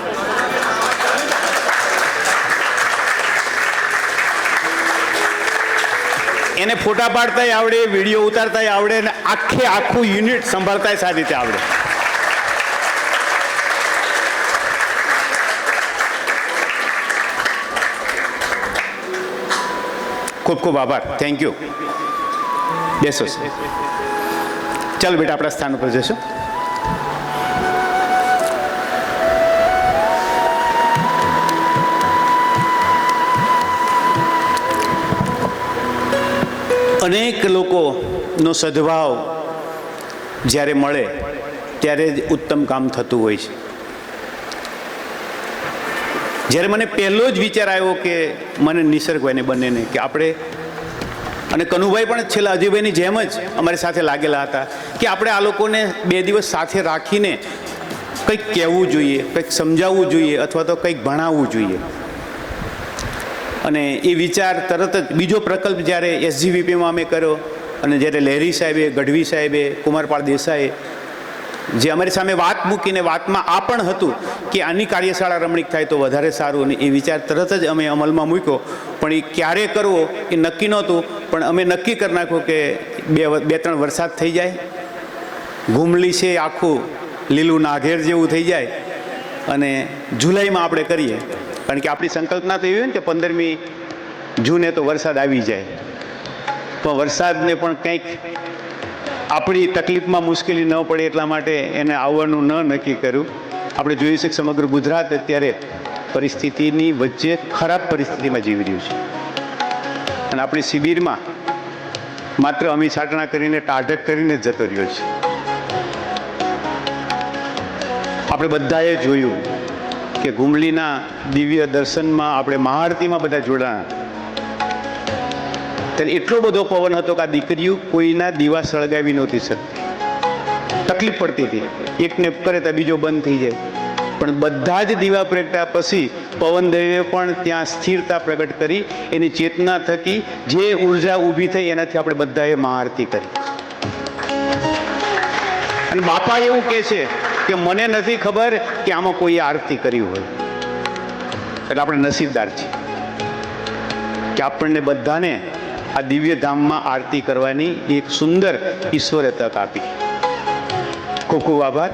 એને ફોટા પાડતાય આવડે, વિડીયો ઉતારતાય આવડે અને આખું યુનિટ સંભાળતાય સારી રીતે આવડે. ખૂબ ખૂબ આભાર. Thank you. બેસો. ચાલો બેટા આપણા સ્થાન ઉપર જશું. અનેક લોકોનો સદભાવ જ્યારે મળે ત્યારે જ ઉત્તમ કામ થતું હોય છે. જ્યારે મને પહેલો જ વિચાર આવ્યો કે મને નિસર્ગભાઈને બંનેને કે આપણે, અને કનુભાઈ પણ છેલ્લા અજયભાઈની જેમ જ અમારી સાથે લાગેલા હતા કે આપણે આ લોકોને 2 દિવસ સાથે રાખીને કંઈક કહેવું જોઈએ, કંઈક સમજાવવું જોઈએ અથવા તો કંઈક ભણાવવું જોઈએ. અને એ વિચાર તરત જ બીજો પ્રકલ્પ જ્યારે SGVPમાં અમે કર્યો અને જ્યારે લહેરી સાહેબે, ગઢવી સાહેબે, કુમારપાળ દેસાઈએ જે અમારી સામે વાત મૂકીને વાતમાં આ પણ હતું કે આની કાર્યશાળા રમણીક થાય તો વધારે સારું, અને એ વિચાર તરત જ અમે અમલમાં મૂક્યો. પણ એ ક્યારે કરવો એ નક્કી નહોતું, પણ અમે નક્કી કરી નાખ્યું કે 2-3 વરસાદ થઈ જાય, ઘૂમલી છે આખું લીલું નાઘેર જેવું થઈ જાય અને જુલાઈમાં આપણે કરીએ. કારણ કે આપણી સંકલ્પના તો એવી હોય ને કે 15મી જૂને તો વરસાદ આવી જાય, પણ વરસાદને પણ કંઈક આપણી તકલીફમાં મુશ્કેલી ન પડે એટલા માટે એને આવવાનું ન નક્કી કર્યું. આપણે જોયું છે કે સમગ્ર ગુજરાત અત્યારે પરિસ્થિતિની વચ્ચે ખરાબ પરિસ્થિતિમાં જીવી રહ્યું છે. અને આપણી શિબિરમાં માત્ર અમી છાટણા કરીને ટાઢક કરીને જ જતો રહ્યો છે. આપણે બધાએ જોયું કે ઘુમલીના દિવ્ય દર્શનમાં આપણે મહાઆરતીમાં બધા જોડાણા. ત્યારે એટલો બધો પવન હતો કે આ દીકરીઓ કોઈના દીવા સળગાવી નહોતી શકતી, તકલીફ પડતી હતી. એકને કરે તો બીજો બંધ થઈ જાય, પણ બધા જ દીવા પ્રગટ્યા પછી પવનદેવે પણ ત્યાં સ્થિરતા પ્રગટ કરી. એની ચેતના થકી જે ઉર્જા ઊભી થઈ એનાથી આપણે બધાએ મહાઆરતી કરી. અને બાપા એવું કહે છે કે મને નથી ખબર કે આમાં કોઈ આરતી કરી હોય. એટલે આપણે નસીબદાર છીએ કે આપણને બધાને આ દિવ્ય ધામમાં આરતી કરવાની એક સુંદર ઈશ્વરે તક આપી. ખૂબ ખૂબ આભાર.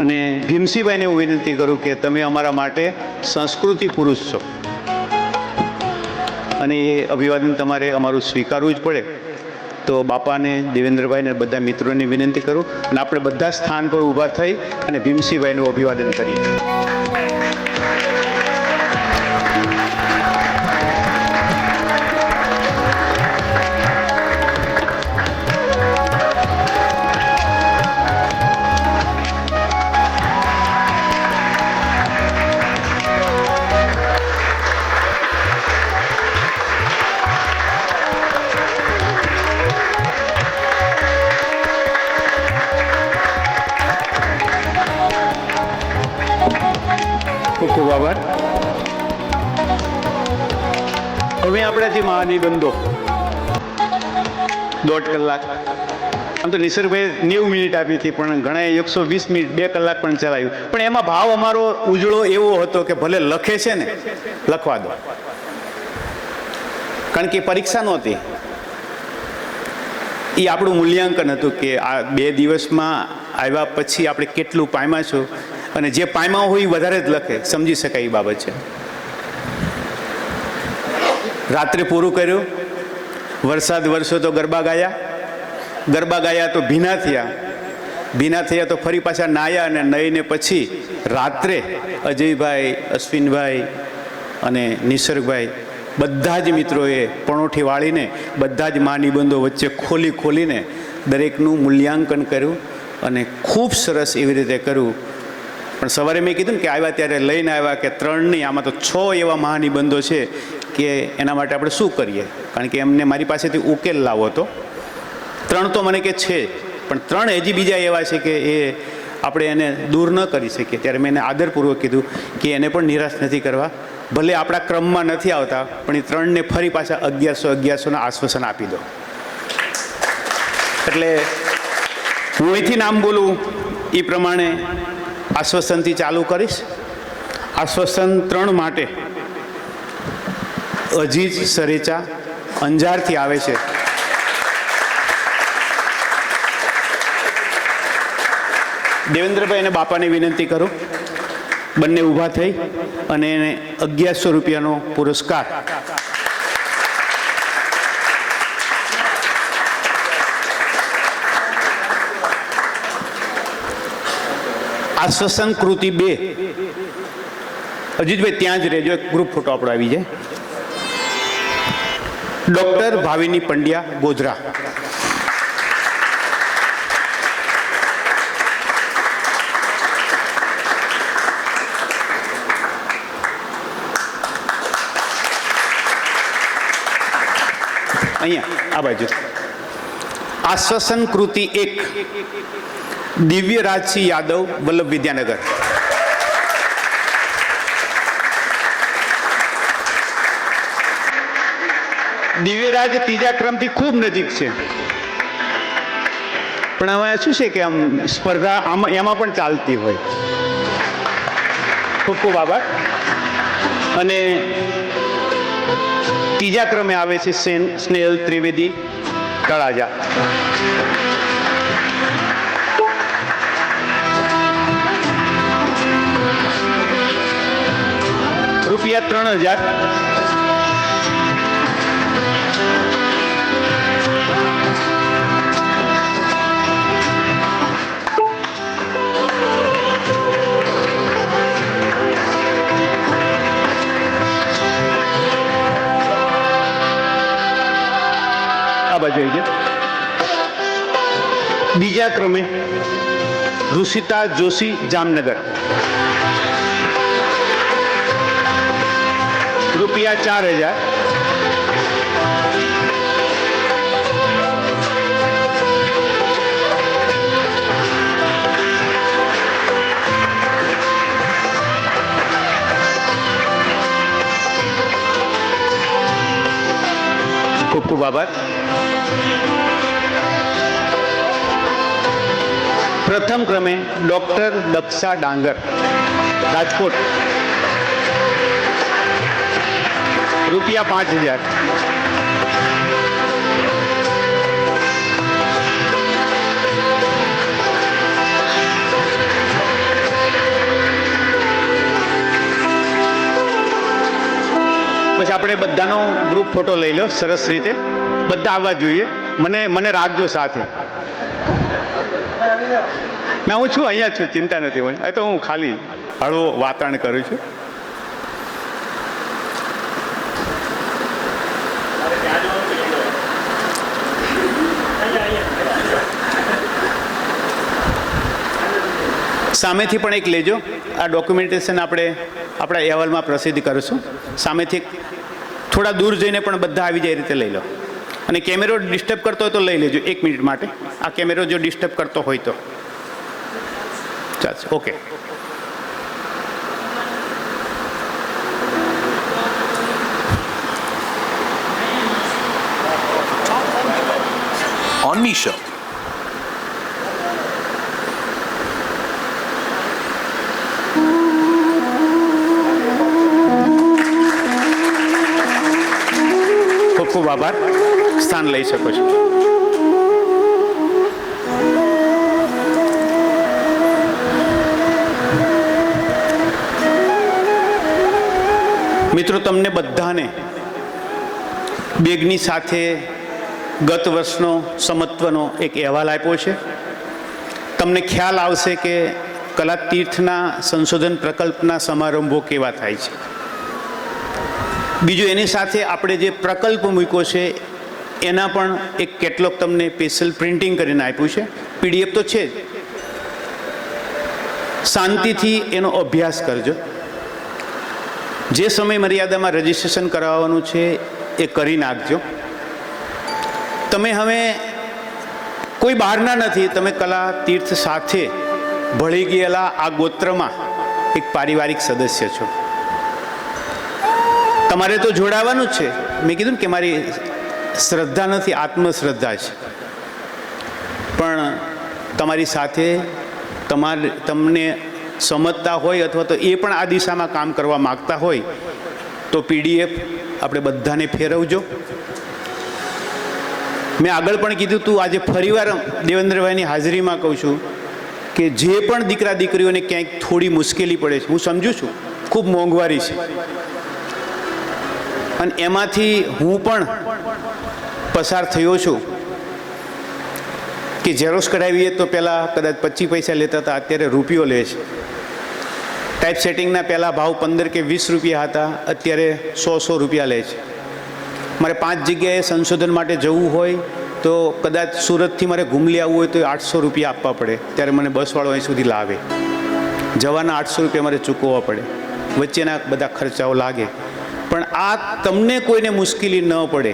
અને ભીમસિંહભાઈને હું વિનંતી કરું કે તમે અમારા માટે સંસ્કૃતિ પુરુષ છો અને એ અભિવાદન તમારે અમારું સ્વીકારવું જ પડે. તો બાપાને, દેવેન્દ્રભાઈને, બધા મિત્રોને વિનંતી કરું અને આપણે બધા સ્થાન પર ઊભા થઈ અને ભીમસિંહભાઈનું અભિવાદન કરીએ. ખૂબ ખૂબ આભાર. હવે આપણાથી મહાનિબંધો 1.5 કલાક, આમ તો નિસર્ગભાઈ 90 મિનિટ આપી હતી, પણ ઘણાએ 120 મિનિટ 2 કલાક પણ ચલાવ્યું. પણ એમાં ભાવ અમારો ઉજળો એવો હતો કે ભલે લખે છે ને લખવા દો, કારણ કે પરીક્ષા નહોતી. એ આપણું મૂલ્યાંકન હતું કે આ 2 દિવસમાં આવ્યા પછી આપણે કેટલું પામ્યા છું, અને જે પામ્યા હોય એ વધારે જ લખે, સમજી શકાય એ બાબત છે. રાત્રે પૂરું કર્યું વરસાદ વરસ્યો તો ગરબા ગાયા તો ભીના થયા તો ફરી પાછા નાયા, અને નાહીને પછી રાત્રે અજયભાઈ, અશ્વિનભાઈ અને નિસર્ગભાઈ બધા જ મિત્રોએ પણોઠી વાળીને બધા જ મા નિબંધો વચ્ચે ખોલીને દરેકનું મૂલ્યાંકન કર્યું અને ખૂબ સરસ એવી રીતે કર્યું. પણ સવારે મેં કીધું ને કે આવ્યા ત્યારે લઈને આવ્યા કે 3 નહીં, આમાં તો 6 એવા મહાનિબંધો છે કે એના માટે આપણે શું કરીએ, કારણ કે એમને મારી પાસેથી ઉકેલ લાવો હતો. 3 તો મને કે છે, પણ 3 હજી બીજા એવા છે કે એ આપણે એને દૂર ન કરી શકીએ. ત્યારે મેં એને આદરપૂર્વક કીધું કે એને પણ નિરાશ નથી કરવા, ભલે આપણા ક્રમમાં નથી આવતા, પણ એ 3ને ફરી પાછા 1100ના આશ્વાસન આપી દો. એટલે હું અહીંથી નામ બોલું એ પ્રમાણે આશ્વાસનથી ચાલુ કરીશ. આશ્વાસન 3 માટે અજીજ સરેચા અંજારથી આવે છે. દેવેન્દ્રભાઈ અને બાપાને વિનંતી કરું, બંને ઊભા થઈ અને એને 1100 રૂપિયાનો પુરસ્કાર. આશ્વાસન કૃતિ 2, અજીતભાઈ ત્યાં જ રહેજો, એક ગ્રુપ ફોટો આપણો આવી જાય. ડૉક્ટર ભાવિની પંડ્યા, ગોધરા. અહીંયા આ બાજુ. આશ્વાસન કૃતિ 1, દિવ્યરાજસિંહ યાદવ, વલ્લભ વિદ્યાનગર. દિવ્યરાજ 3જા ક્રમથી ખૂબ નજીક છે, પણ હવે શું છે કે આમ સ્પર્ધા એમાં પણ ચાલતી હોય. ખૂબ ખૂબ આભાર. અને 3જા ક્રમે આવે છે સ્નેહલ ત્રિવેદી, તળાજા. રૂપિયા 3000. બીજા ક્રમે ઋષિતા જોશી, જામનગર. રૂપિયા 4000. ખૂબ ખૂબ આભાર. પ્રથમ ક્રમે ડૉક્ટર દક્ષા ડાંગર, રાજકોટ. રૂપિયા 5000. પછી આપણે બધાનો ગ્રુપ ફોટો લઈ લો સરસ રીતે. બધા આવવા જોઈએ, મને રાખજો સાથે. ના, હું છું અહીંયા છું, ચિંતા નથી હોય. એ તો હું ખાલી હળવું વાતાવરણ કરું છું. સામેથી પણ એક લેજો. આ ડોક્યુમેન્ટેશન આપણે આપણા અહેવાલમાં પ્રસિદ્ધ કરીશું. સામેથી થોડા દૂર જઈને પણ બધા આવી જાય રીતે લઈ લો. અને કેમેરો ડિસ્ટર્બ કરતો હોય તો લઈ લેજો 1 મિનિટ માટે. આ કેમેરો જો ડિસ્ટર્બ કરતો હોય તો ચાલશે. ઓકે. On Me Show. ખૂબ ખૂબ આભાર. સ્થાન લઈ શકો છો. મિત્રો, તમને બધાને બેગની સાથે ગત વર્ષનો સમત્વનો એક અહેવાલ આપ્યો છે. તમને ખ્યાલ આવશે કે કલાતીર્થના સંશોધન પ્રકલ્પના સમારંભો કેવા થાય છે. બીજું એની સાથે આપણે જે પ્રકલ્પ મૂક્યો છે એના પણ એક કેટલોગ તમને સ્પેશિયલ પ્રિન્ટિંગ કરીને આપ્યું છે. PDF તો છે જ. શાંતિથી એનો અભ્યાસ કરજો. જે સમય મર્યાદામાં રજીસ્ટ્રેશન કરાવવાનું છે એ કરી નાખજો. તમે હવે કોઈ બહારના નથી, તમે કલા તીર્થ સાથે ભળી ગયેલા આ ગોત્રમાં એક પારિવારિક સદસ્ય છો. તમારે તો જોડાવાનું જ છે. મેં કીધું ને કે મારી શ્રદ્ધા નથી, આત્મશ્રદ્ધા છે. પણ તમારી સાથે તમને સમજતા હોય અથવા તો એ પણ આ દિશામાં કામ કરવા માગતા હોય તો PDF આપણે બધાને ફેરવજો. મેં આગળ પણ કીધું તું, આજે ફરીવાર દેવેન્દ્રભાઈની હાજરીમાં કહું છું કે જે પણ દીકરા દીકરીઓને ક્યાંક થોડી મુશ્કેલી પડે છે, હું સમજુ છું ખૂબ મોંઘવારી છે, અને એમાંથી હું પણ પસાર થયો છું કે ઝેરોક્સ કઢાવીએ તો પહેલાં કદાચ 25 પૈસા લેતા હતા, અત્યારે રૂપિયો લે છે. ટાઈપ સેટિંગના પહેલાં ભાવ 15 કે 20 રૂપિયા હતા, અત્યારે 100 રૂપિયા લે છે. મારે 5 જગ્યાએ સંશોધન માટે જવું હોય તો કદાચ સુરતથી મારે ઘૂમલી આવવું હોય તો 800 રૂપિયા આપવા પડે. ત્યારે મને બસવાળો અહીં સુધી લાવે. જવાના 800 રૂપિયા મારે ચૂકવવા પડે. વચ્ચેના બધા ખર્ચાઓ લાગે. પણ આ તમને કોઈને મુશ્કેલી ન પડે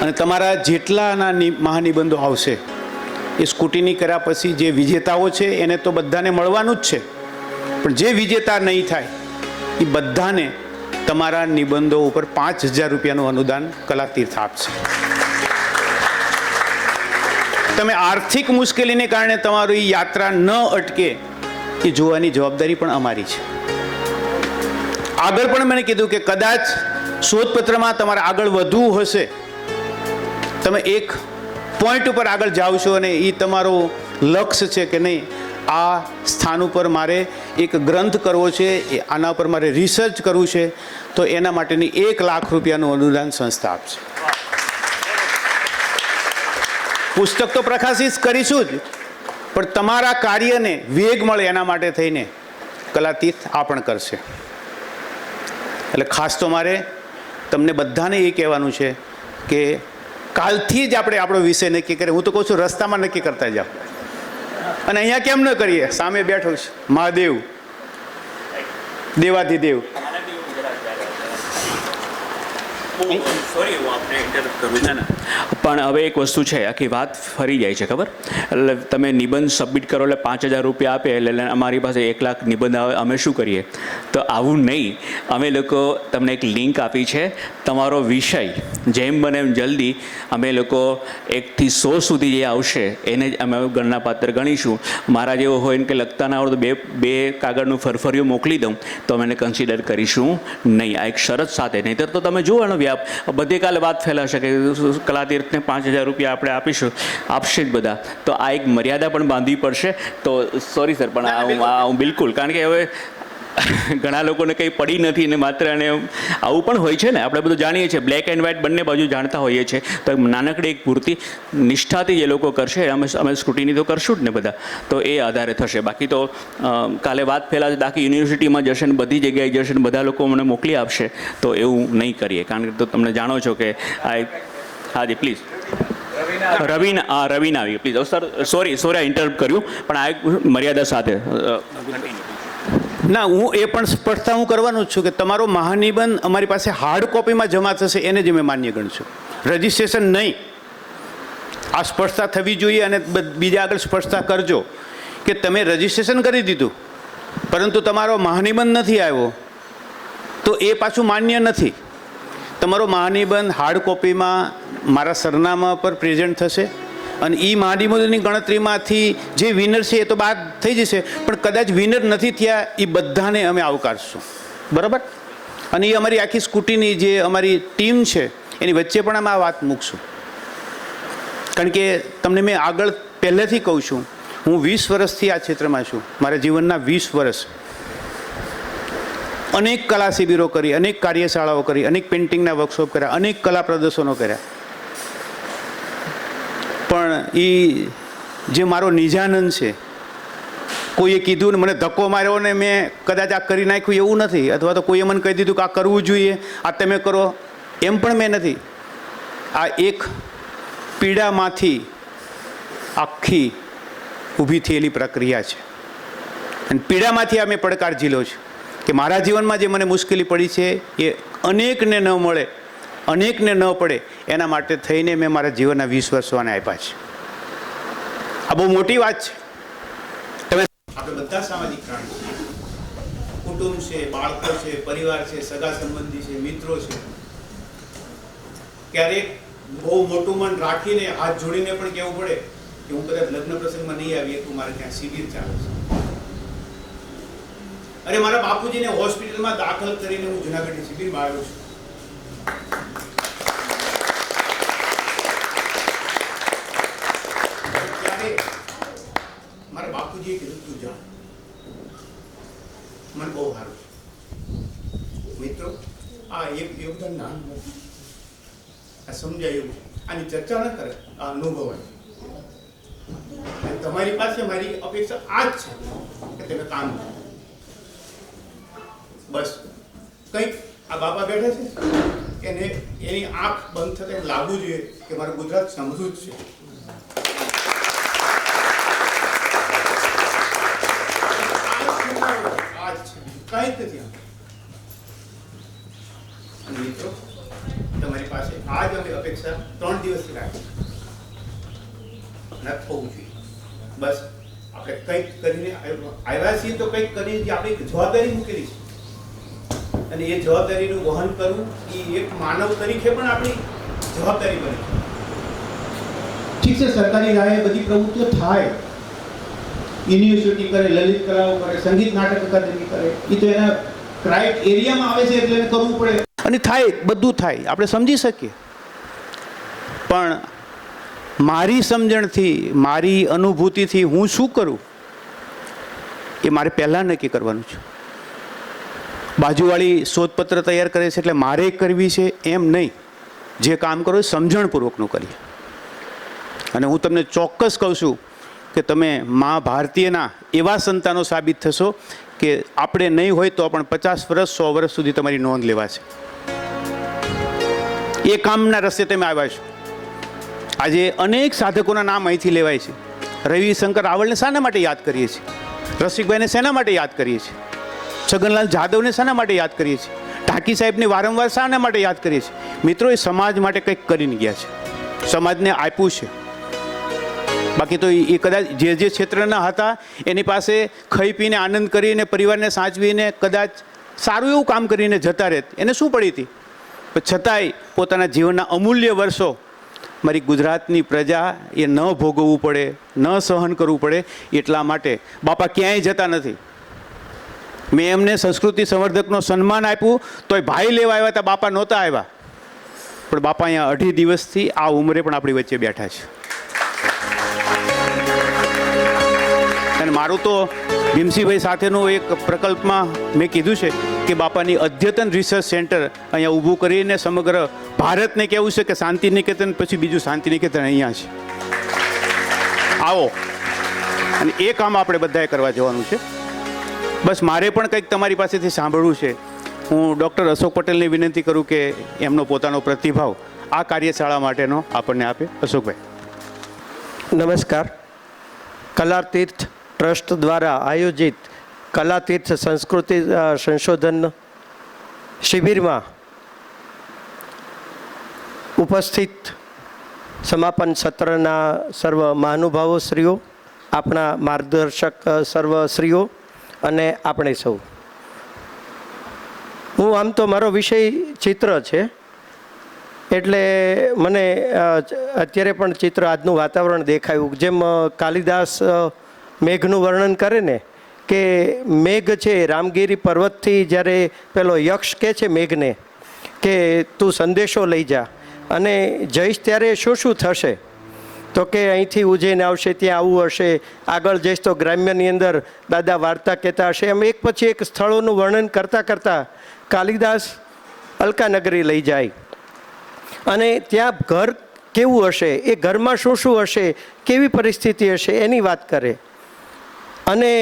અને તમારા જેટલાના મહાનિબંધો આવશે એ સ્કૂટીની કર્યા પછી જે વિજેતાઓ છે એને તો બધાને મળવાનું જ છે, પણ જે વિજેતા નહીં થાય એ બધાને તમારા નિબંધો ઉપર 5000 રૂપિયાનું અનુદાન કલાતીર્થ આપશે. તમે આર્થિક મુશ્કેલીને કારણે તમારી યાત્રા ન અટકે એ જોવાની જવાબદારી પણ અમારી છે. આગળ પણ મેં કીધું કે કદાચ શોધપત્રમાં તમારે આગળ વધવું હશે, તમે એક પોઈન્ટ ઉપર આગળ જાઓ છો અને એ તમારું લક્ષ્ય છે કે નહીં, આ સ્થાન ઉપર મારે એક ગ્રંથ કરવો છે, આના ઉપર મારે રિસર્ચ કરવું છે, તો એના માટેની 1 લાખ રૂપિયાનું અનુદાન સંસ્થા આપશે. પુસ્તક તો પ્રકાશિત કરીશું જ, પણ તમારા કાર્યને વેગ મળે એના માટે થઈને કલાતીર્થ આ પણ કરશે. એટલે ખાસ તો મારે તમને બધાને એ કહેવાનું છે કે કાલથી જ આપણે આપણો વિષય નક્કી કરીએ. હું તો કહું છું રસ્તામાં નક્કી કરતા જાઓ. અને અહીંયા કેમ ન કરીએ? સામે બેઠો છે મહાદેવ, દેવાધિદેવ. પણ હવે એક વસ્તુ છે, આખી વાત ફરી જાય છે, ખબર? એટલે તમે નિબંધ સબમિટ કરો એટલે 5000 રૂપિયા આપે એટલે અમારી પાસે 1 લાખ નિબંધ આવે, અમે શું કરીએ? તો આવું નહીં. અમે લોકો તમને એક લિંક આપી છે, તમારો વિષય જેમ બને એમ જલ્દી અમે લોકો 1 થી 100 સુધી જે આવશે એને જ અમે ગણના પાત્ર ગણીશું. મારા જેવો હોય ને કે લખતા ના આવડે તો બે કાગળનું ફરફરિયું મોકલી દઉં તો અમે એને કન્સિડર કરીશું નહીં. આ એક શરત સાથે. નહીંતર તો તમે જુઓ એનો વ્યાપ, બધે કાલે વાત ફેલાશે કે કલાતીર્થને 5000 રૂપિયા આપણે આપીશું, આપશે જ બધા. તો આ એક મર્યાદા પણ બાંધવી પડશે. તો સોરી સર, પણ હું બિલકુલ, કારણ કે હવે ઘણા લોકોને કંઈ પડી નથી ને માત્ર અને આવું પણ હોય છે ને, આપણે બધું જાણીએ છીએ, બ્લેક એન્ડ વ્હાઇટ બંને બાજુ જાણતા હોઈએ છીએ. તો નાનકડી એક પૂરતી નિષ્ઠાથી જે લોકો કરશે, અમે સ્કૂટીની તો કરશું જ ને બધા, તો એ આધારે થશે. બાકી તો કાલે વાત ફેલાશે, બાકી યુનિવર્સિટીમાં જશે ને બધી જગ્યાએ જશે ને બધા લોકો મને મોકલી આપશે, તો એવું નહીં કરીએ. કારણ કે તો તમને જાણો છો કે આ હાજી પ્લીઝ રવીના આવી પ્લીઝ. સર સોરી ઇન્ટરપ્ટ કર્યું, પણ આ એક મર્યાદા સાથે. ના, હું એ પણ સ્પષ્ટતા હું કરવાનું જ છું કે તમારો મહાનિબંધ અમારી પાસે હાર્ડ કોપીમાં જમા થશે એને જ અમે માન્ય ગણશું, રજિસ્ટ્રેશન નહીં. આ સ્પષ્ટતા થવી જોઈએ. અને બીજા આગળ સ્પષ્ટતા કરજો કે તમે રજિસ્ટ્રેશન કરી દીધું પરંતુ તમારો મહાનિબંધ નથી આવ્યો તો એ પાછું માન્ય નથી. તમારો મહાનિબંધ હાર્ડ કોપીમાં મારા સરનામા પર પ્રેઝન્ટ થશે અને એ મહાનિબંધની ગણતરીમાંથી જે વિનર છે એ તો બાદ થઈ જશે, પણ કદાચ વિનર નથી થયા એ બધાને અમે આવકારશું. બરાબર? અને એ અમારી આખી સ્કૂટીની જે અમારી ટીમ છે એની વચ્ચે પણ અમે આ વાત મૂકશું. કારણ કે તમને મેં આગળ પહેલેથી કહું છું, હું 20 વર્ષથી આ ક્ષેત્રમાં છું. મારા જીવનના 20 વર્ષ અનેક કલા શિબિરો કરી, અનેક કાર્યશાળાઓ કરી, અનેક પેઇન્ટિંગના વર્કશોપ કર્યા, અનેક કલા પ્રદર્શનો કર્યા. એ જે મારો નિજાનંદ છે, કોઈએ કીધું ને મને ધક્કો માર્યો ને મેં કદાચ આ કરી નાખ્યું એવું નથી, અથવા તો કોઈએ મને કહી દીધું કે આ કરવું જોઈએ, આ તમે કરો, એમ પણ મેં નથી. આ એક પીડામાંથી આખી ઊભી થયેલી પ્રક્રિયા છે. અને પીડામાંથી આ મેં પડકાર ઝીલ્યો છે કે મારા જીવનમાં જે મને મુશ્કેલી પડી છે એ અનેકને ન મળે, અનેકને ન પડે, એના માટે થઈને મેં મારા જીવનના 20 વર્ષો આને આપ્યા છે. આ બહુ મોટી વાત છે. તમે આપણે બધા સામાજિક પ્રાણી છીએ. કુટુંબ છે, બાળકો છે, પરિવાર છે, સગા સંબંધી છે, મિત્રો છે. ક્યારેક બહુ મોટું મન રાખીને હાથ જોડીને પણ કહેવું પડે કે હું કદાચ લગ્ન પ્રસંગમાં નહીં આવી શકું, મારે ત્યાં શિબિર ચાલે છે. અરે મારા બાપુજીને હોસ્પિટલમાં દાખલ કરીને હું જુનાગઢની શિબિરમાં આવ્યો છું. ત્યારે મારા બાપુજીએ કીધું તું જા. મને બહુ સારું છે. મિત્રો, આ એક યોગદાન નાનું નથી, આ સમજાય એવું. આની ચર્ચા ન કરે, આ અનુભવાય. તમારી પાસે મારી અપેક્ષા આ જ છે કે તમે કામ કરો. બસ કંઈક આ બાપા બેઠા છે એને એની આંખ બંધ થતા એમ લાગવું જોઈએ કે મારું ગુજરાત સમૃદ્ધ છે. આ જ છે, કંઈ જ નથી. અને મિત્રો, તમારી પાસે આજ અમે અપેક્ષા 3 દિવસથી રાખી ન થવું જોઈએ. બસ આપણે કંઈક કરીને આવ્યા છીએ તો કંઈક કરીને આપણી જવાબદારી મૂકેલી છે, અને એ જવાબદારીનું વહન કરવું એ એક માનવ તરીકે પણ આપણી જવાબદારી બને. ઠીક છે, સરકારી રાહે બધી પ્રવૃત્તિઓ થાય, યુનિવર્સિટી કરે, લલિત કલાઓ કરે, સંગીત નાટક અકાદમી કરે, એ તો એના ક્રાઇટેરિયામાં આવે છે એટલે એને કરવું પડે, અને થાય, બધું થાય, આપણે સમજી શકીએ. પણ મારી સમજણથી, મારી અનુભૂતિથી હું શું કરું એ મારે પહેલાં નક્કી કરવાનું છે. બાજુવાળી શોધપત્ર તૈયાર કરે છે એટલે મારે કરવી છે એમ નહીં. જે કામ કરો એ સમજણપૂર્વકનું કરીએ. અને હું તમને ચોક્કસ કહું છું કે તમે મા ભારતીયના એવા સંતાનો સાબિત થશો કે આપણે નહીં હોય તો પણ 50 વર્ષ 100 વર્ષ સુધી તમારી નોંધ લેવાશે. એ કામના રસ્તે તમે આવ્યા છો. આજે અનેક સાધકોના નામ અહીંથી લેવાય છે. રવિશંકર રાવલને શાના માટે યાદ કરીએ છીએ? રસિકભાઈને શેના માટે યાદ કરીએ છીએ? છગનલાલ જાદવને શાના માટે યાદ કરીએ છીએ? ઢાકી સાહેબને વારંવાર શાના માટે યાદ કરીએ છીએ? મિત્રો, એ સમાજ માટે કંઈક કરીને ગયા છે, સમાજને આપ્યું છે. બાકી તો એ કદાચ જે ક્ષેત્રના હતા એની પાસે ખાઈ પીને આનંદ કરીને પરિવારને સાચવીને કદાચ સારું એવું કામ કરીને જતા રહેત, એને શું પડી હતી? પણ છતાંય પોતાના જીવનના અમૂલ્ય વર્ષો મારી ગુજરાતની પ્રજા એ ન ભોગવવું પડે, ન સહન કરવું પડે, એટલા માટે બાપા ક્યાંય જતા નથી. મેં એમને સંસ્કૃતિ સંવર્ધકનો સન્માન આપ્યું તોય ભાઈ લેવા આવ્યા હતા, બાપા નહોતા આવ્યા. પણ બાપા અહીંયા 2.5 દિવસથી આ ઉંમરે પણ આપણી વચ્ચે બેઠા છે. અને મારું તો ભીમસિંહભાઈ સાથેનું એક પ્રકલ્પમાં મેં કીધું છે કે બાપાની અદ્યતન રિસર્ચ સેન્ટર અહીંયા ઊભું કરીને સમગ્ર ભારતને કહેવું છે કે શાંતિ નિકેતન પછી બીજું શાંતિ નિકેતન અહીંયા છે. આવો, અને એ કામ આપણે બધાએ કરવા જવાનું છે. બસ મારે પણ કંઈક તમારી પાસેથી સાંભળવું છે. હું ડૉક્ટર અશોક પટેલને વિનંતી કરું કે એમનો પોતાનો પ્રતિભાવ આ કાર્યશાળા માટેનો આપણને આપે. અશોકભાઈ. નમસ્કાર. કલાતીર્થ ટ્રસ્ટ દ્વારા આયોજિત કલાતીર્થ સંસ્કૃતિ સંશોધન શિબિરમાં ઉપસ્થિત સમાપન સત્રના સર્વ મહાનુભાવો શ્રીઓ, આપણા માર્ગદર્શક સર્વ શ્રીઓ અને આપણે સૌ. હું આમ તો મારો વિષય ચિત્ર છે એટલે મને અત્યારે પણ ચિત્ર આજનું વાતાવરણ દેખાયું. જેમ કાલિદાસ મેઘનું વર્ણન કરે ને કે મેઘ છે રામગીરી પર્વતથી જ્યારે પેલો યક્ષ કહે છે મેઘને કે તું સંદેશો લઈ જા અને જઈશ ત્યારે શું શું થશે, તો કે અહીંથી ઉજ્જૈન આવશે, ત્યાં આવું હશે, આગળ જઈશ તો ગ્રામ્યની અંદર દાદા વાર્તા કહેતા હશે. એમ એક પછી એક સ્થળોનું વર્ણન કરતાં કરતાં કાલિદાસ અલકાનગરી લઈ જાય અને ત્યાં ઘર કેવું હશે, એ ઘરમાં શું શું હશે, કેવી પરિસ્થિતિ હશે એની વાત કરે. અને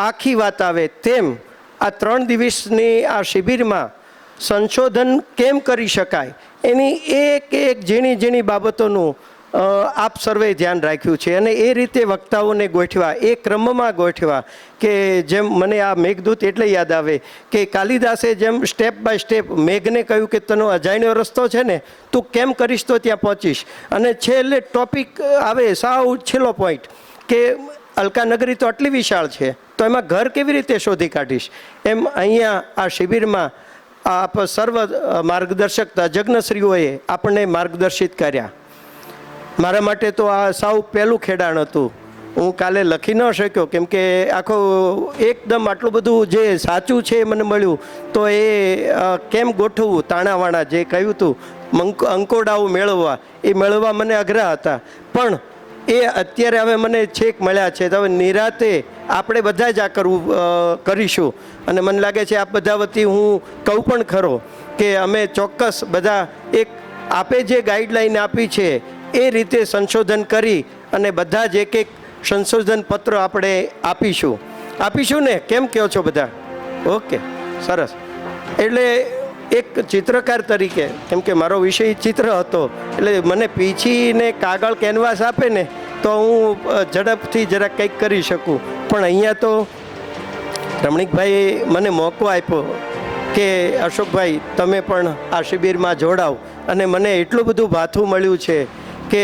આખી વાત આવે તેમ આ 3 દિવસની આ શિબિરમાં સંશોધન કેમ કરી શકાય એની એક ઝીણી ઝીણી બાબતોનું આપ સર્વે ધ્યાન રાખ્યું છે. અને એ રીતે વક્તાઓને ગોઠવા, એ ક્રમમાં ગોઠવા કે જેમ મને આ મેઘદૂત એટલે યાદ આવે કે કાલિદાસે જેમ સ્ટેપ બાય સ્ટેપ મેઘને કહ્યું કે તનો અજાણ્યો રસ્તો છે ને, તું કેમ કરીશ તો ત્યાં પહોંચીશ. અને છેલ્લે ટોપિક આવે, સાવ છેલ્લો પોઈન્ટ કે અલકાનગરી તો આટલી વિશાળ છે તો એમાં ઘર કેવી રીતે શોધી કાઢીશ. એમ અહીંયા આ શિબિરમાં આપ સર્વ માર્ગદર્શક તજજ્ઞશ્રીઓએ આપણને માર્ગદર્શિત કર્યા. મારા માટે તો આ સાવ પહેલું ખેડાણ હતું. હું કાલે લખી ન શક્યો કેમ કે આખો એકદમ આટલું બધું જે સાચું છે એ મને મળ્યું તો એ કેમ ગોઠવવું, તાણાવાણા જે કહ્યું હતું અંકોડાઓ મેળવવા, એ મેળવવા મને અઘરા હતા. પણ એ અત્યારે હવે મને છેક મળ્યા છે. તો હવે નિરાતે આપણે બધા જ આ કરીશું. અને મને લાગે છે આપ બધા વતી હું કહું પણ ખરો કે અમે ચોક્કસ બધા એક આપે જે ગાઈડલાઈન આપી છે એ રીતે સંશોધન કરી અને બધા જ એક સંશોધન પત્ર આપણે આપીશું ને? કેમ કહો છો બધા? ઓકે, સરસ. એટલે એક ચિત્રકાર તરીકે, કેમ કે મારો વિષય ચિત્ર હતો, એટલે મને પીંછીને કાગળ કેનવાસ આપે ને તો હું ઝડપથી જરા કંઈક કરી શકું. પણ અહીંયા તો રમણીકભાઈએ મને મોકો આપ્યો કે અશોકભાઈ તમે પણ આ શિબિરમાં જોડાવ. અને મને એટલું બધું ભાથું મળ્યું છે કે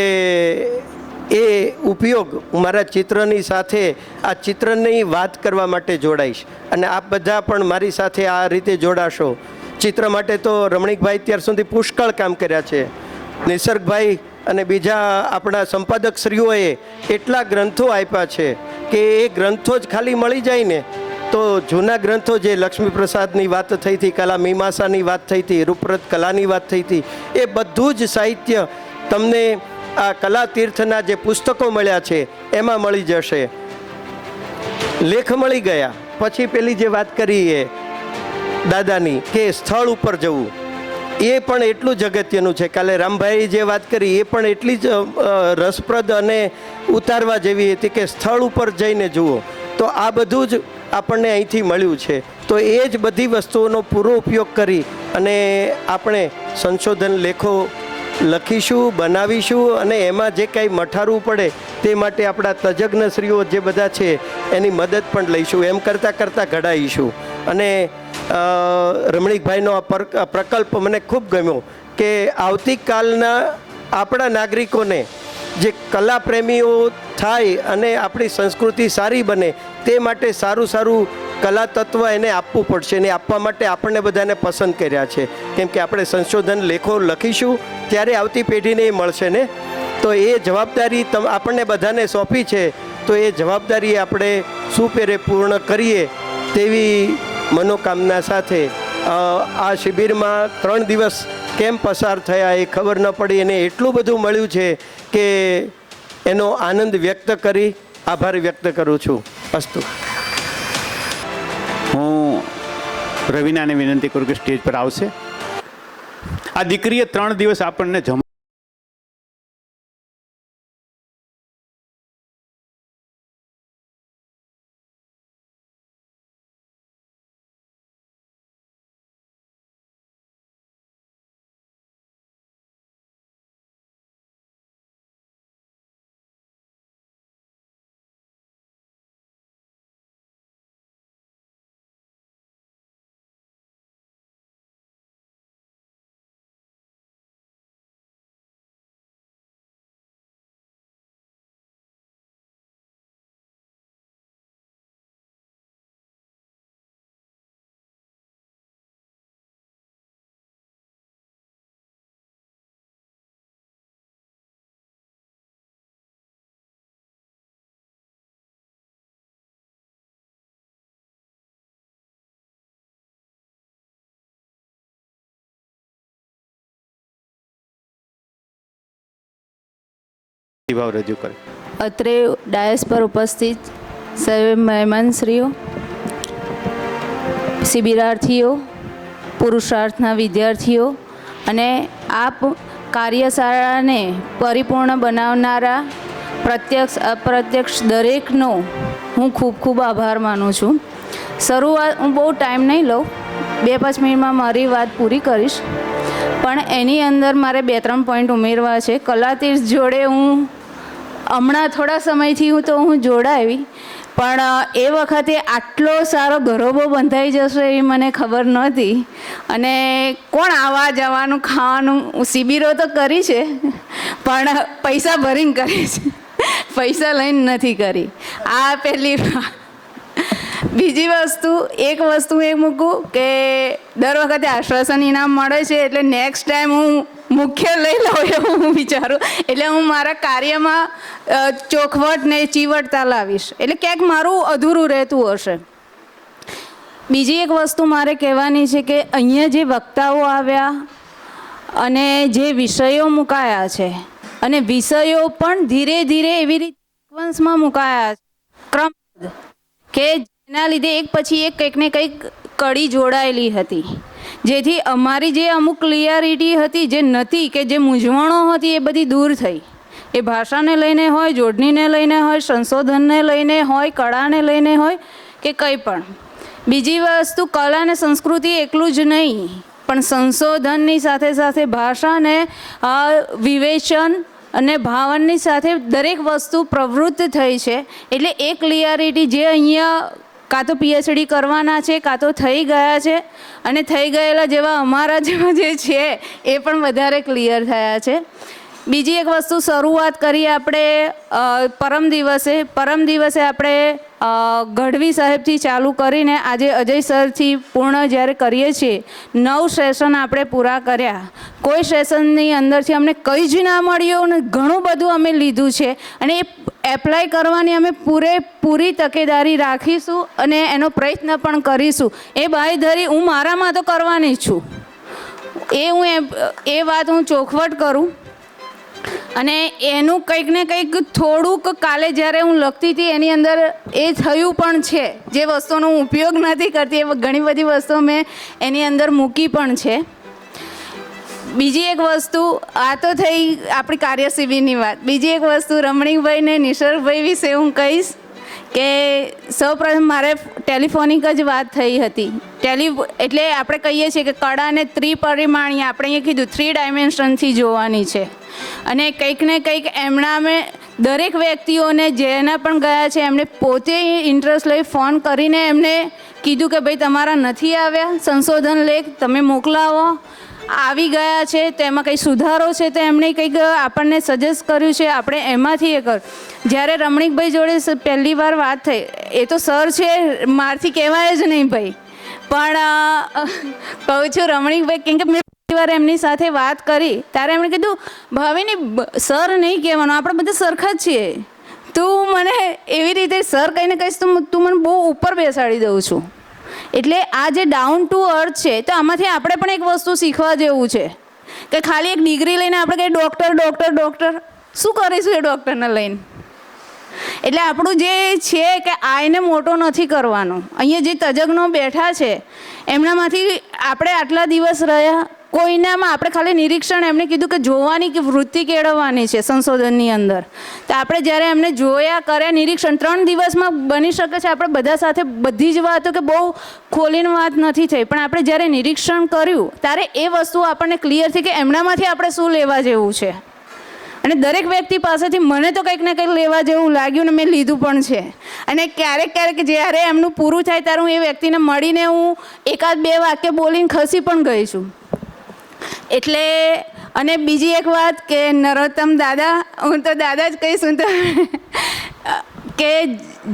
એ ઉપયોગ હું મારા ચિત્રની સાથે આ ચિત્રની વાત કરવા માટે જોડાઈશ. અને આપ બધા પણ મારી સાથે આ રીતે જોડાશો. ચિત્ર માટે તો રમણીકભાઈ અત્યાર સુધી પુષ્કળ કામ કર્યા છે. નિસર્ગભાઈ અને બીજા આપણા સંપાદકશ્રીઓએ એટલા ગ્રંથો આપ્યા છે કે એ ગ્રંથો જ ખાલી મળી જાય ને તો જૂના ગ્રંથો જે લક્ષ્મીપ્રસાદની વાત થઈ હતી, કલા મીમાંસાની વાત થઈ હતી, રૂપરત કલાની વાત થઈ હતી, એ બધું જ સાહિત્ય તમને આ કલા તીર્થના જે પુસ્તકો મળ્યા છે એમાં મળી જશે. લેખ મળી ગયા પછી પેલી જે વાત કરી એ દાદાની કે સ્થળ ઉપર જવું, એ પણ એટલું જ અગત્યનું છે. કાલે રામભાઈ જે વાત કરી એ પણ એટલી જ રસપ્રદ અને ઉતારવા જેવી હતી કે સ્થળ ઉપર જઈને જુઓ. તો આ બધું જ આપણને અહીંથી મળ્યું છે. તો એ જ બધી વસ્તુઓનો પૂરો ઉપયોગ કરી અને આપણે સંશોધન લેખો લખીશું, બનાવીશું અને એમાં જે કાંઈ મઠારવું પડે તે માટે આપણા તજજ્ઞશ્રીઓ જે બધા છે એની મદદ પણ લઈશું. એમ કરતાં કરતાં ઘડાઈશું. અને રમણીકભાઈનો આ પ્રકલ્પ મને ખૂબ ગમ્યો કે આવતીકાલના આપણા નાગરિકોને જે કલા પ્રેમીઓ થાય અને આપણી સંસ્કૃતિ સારી બને તે માટે સારું સારું કલા તત્વ એને આપવું પડશે. અને આપવા માટે આપણને બધાને પસંદ કર્યા છે. કેમ કે આપણે સંશોધન લેખો લખીશું ત્યારે આવતી પેઢીને એ મળશે ને. તો એ જવાબદારી આપણને બધાને સોંપી છે. તો એ જવાબદારી આપણે સુપેરે પૂર્ણ કરીએ તેવી મનોકામના સાથે આ શિબિરમાં 3 દિવસ કેમ પસાર થયા એ ખબર ન પડી. અને એટલું બધું મળ્યું છે કે એનો આનંદ વ્યક્ત કરી આભાર વ્યક્ત કરું છું. અસ્તુ. હું રવિનાને વિનંતી કરું કે સ્ટેજ પર આવશે. આ દીકરીએ 3 દિવસ આપણને ભાવ રજૂ કરે. અત્રે ડાયસ પર ઉપસ્થિત સર્વે મહેમાનશ્રીઓ, શિબિરાર્થીઓ, પુરુષાર્થના વિદ્યાર્થીઓ અને આપ કાર્યશાળાને પરિપૂર્ણ બનાવનારા પ્રત્યક્ષ અપ્રત્યક્ષ દરેકનો હું ખૂબ ખૂબ આભાર માનું છું. શરૂઆત હું બહુ ટાઈમ નહીં લઉં, 2-5 મિનિટમાં મારી વાત પૂરી કરીશ, પણ એની અંદર મારે 2-3 પોઈન્ટ ઉમેરવા છે. કલાતીર્થ જોડે હું હમણાં થોડા સમયથી હું જોડાવી, પણ એ વખતે આટલો સારો ગરોબો બંધાઈ જશે એ મને ખબર નહોતી. અને કોણ આવવા જવાનું ખાવાનું શિબિરો તો કરી છે, પણ પૈસા ભરીને કરી છે, પૈસા લઈને નથી કરી. આ પહેલી વાત. બીજી વસ્તુ એક મૂકું કે દર વખતે આશ્વાસન ઇનામ મળે છે એટલે નેક્સ્ટ ટાઈમ હું મુખ્ય લઈ લઉં એવું હું વિચારું. એટલે હું મારા કાર્યમાં ચોખવટ ને ચીવટતા લાવીશ, એટલે ક્યાંક મારું અધૂરું રહેતું હશે. બીજી એક વસ્તુ મારે કહેવાની છે કે અહીંયા જે વક્તાઓ આવ્યા અને જે વિષયો મુકાયા છે, અને વિષયો પણ ધીરે ધીરે એવી રીતે સિક્વન્સમાં મુકાયા છે, ક્રમબદ્ધ, કે જેના લીધે એક પછી એક કંઈક ને કંઈક કડી જોડાયેલી હતી, જેથી અમારી જે અમુક ક્લિયરિટી હતી જે નથી, કે જે મૂંઝવણો હતી એ બધી દૂર થઈ. એ ભાષાને લઈને હોય, જોડણીને લઈને હોય, સંશોધનને લઈને હોય, કળાને લઈને હોય કે કંઈ પણ. બીજી વસ્તુ, કલા અને સંસ્કૃતિ એકલું જ નહીં, પણ સંશોધનની સાથે સાથે ભાષાને વિવેચન અને ભાવનની સાથે દરેક વસ્તુ પ્રવૃત્ત થઈ છે. એટલે એ ક્લિયરિટી જે અહીંયા કાં તો પીએચડી કરવાના છે, કાં તો થઈ ગયા છે, અને થઈ ગયેલા જેવા અમારા જેવા જે છે એ પણ વધારે ક્લિયર થયા છે. બીજી એક વસ્તુ, શરૂઆત કરી આપણે પરમ દિવસે આપણે ગઢવી સાહેબથી ચાલુ કરીને આજે અજય સરથી પૂર્ણ જ્યારે કરીએ છીએ, 9 સેશન આપણે પૂરા કર્યા. કોઈ સેશનની અંદરથી અમને કંઈ જ ના મળ્યું અને ઘણું બધું અમે લીધું છે, અને એ એપ્લાય કરવાની અમે પૂરેપૂરી તકેદારી રાખીશું અને એનો પ્રયત્ન પણ કરીશું. એ બાંયધરી હું મારામાં તો કરવાની જ છું, એ વાત હું ચોખવટ કરું. અને એનું કંઈક ને કંઈક થોડુંક કાલે જ્યારે હું લખતી હતી એની અંદર એ થયું પણ છે. જે વસ્તુનો હું ઉપયોગ નથી કરતી એ ઘણી બધી વસ્તુઓ મેં એની અંદર મૂકી પણ છે. બીજી એક વસ્તુ, આ તો થઈ આપણી કાર્યશિબિરની વાત. બીજી એક વસ્તુ, રમણીકભાઈ ને નિસર્ગભાઈ વિશે હું કહીશ કે સૌપ્રથમ મારે ટેલિફોનિક જ વાત થઈ હતી. એટલે આપણે કહીએ છીએ કે કળાને ત્રિપરિમાણીય, આપણે અહીંયા કીધું 3 ડાયમેન્શનથી જોવાની છે. અને કંઈક ને કંઈક એમના અમે દરેક વ્યક્તિઓને જેના પણ ગયા છે એમને પોતે ઇન્ટરેસ્ટ લઈ ફોન કરીને એમને કીધું કે ભાઈ તમારા નથી આવ્યા સંશોધન લેખ, તમે મોકલાવો. આવી ગયા છે તેમાં કંઈ સુધારો છે તો એમણે કંઈક આપણને સજેસ્ટ કર્યું છે, આપણે એમાંથી એ કર. જ્યારે રમણીકભાઈ જોડે પહેલી વાર વાત થઈ, એ તો સર છે, મારથી કહેવાય જ નહીં ભાઈ, પણ કહું છું રમણીકભાઈ, કેમ કે મેં પહેલી વાર એમની સાથે વાત કરી ત્યારે એમણે કીધું ભાવિની સર નહીં કહેવાનું, આપણે બધા સરખા જ છીએ, તું મને એવી રીતે સર કહીને કહીશ તો તું મને બહુ ઉપર બેસાડી દઉં છું. એટલે આ જે ડાઉન ટુ અર્થ છે, તો આમાંથી આપણે પણ એક વસ્તુ શીખવા જેવું છે કે ખાલી એક ડિગ્રી લઈને આપણે કંઈ ડૉક્ટર શું કરીશું એ ડૉક્ટરને લઈને. એટલે આપણું જે છે કે આઈને મોટો નથી કરવાનો. અહીંયા જે તજજ્ઞો બેઠા છે એમનામાંથી આપણે આટલા દિવસ રહ્યા, કોઈનામાં આપણે ખાલી નિરીક્ષણ, એમણે કીધું કે જોવાની કે વૃત્તિ કેળવવાની છે સંશોધનની અંદર, તો આપણે જ્યારે એમને જોયા કર્યા નિરીક્ષણ 3 દિવસમાં બની શકે છે આપણે બધા સાથે બધી જ વાતો કે બહુ ખોલીને વાત નથી થઈ, પણ આપણે જ્યારે નિરીક્ષણ કર્યું ત્યારે એ વસ્તુ આપણને ક્લિયર થઈ કે એમનામાંથી આપણે શું લેવા જેવું છે. અને દરેક વ્યક્તિ પાસેથી મને તો કંઈક ને કંઈક લેવા જેવું લાગ્યું ને મેં લીધું પણ છે. અને ક્યારેક જ્યારે એમનું પૂરું થાય ત્યારે હું એ વ્યક્તિને મળીને હું 1-2 વાક્ય બોલીને ખસી પણ ગઈ છું. એટલે અને બીજી એક વાત કે નરોત્તમ દાદા, હું તો દાદા જ કહીશ, હું તો કે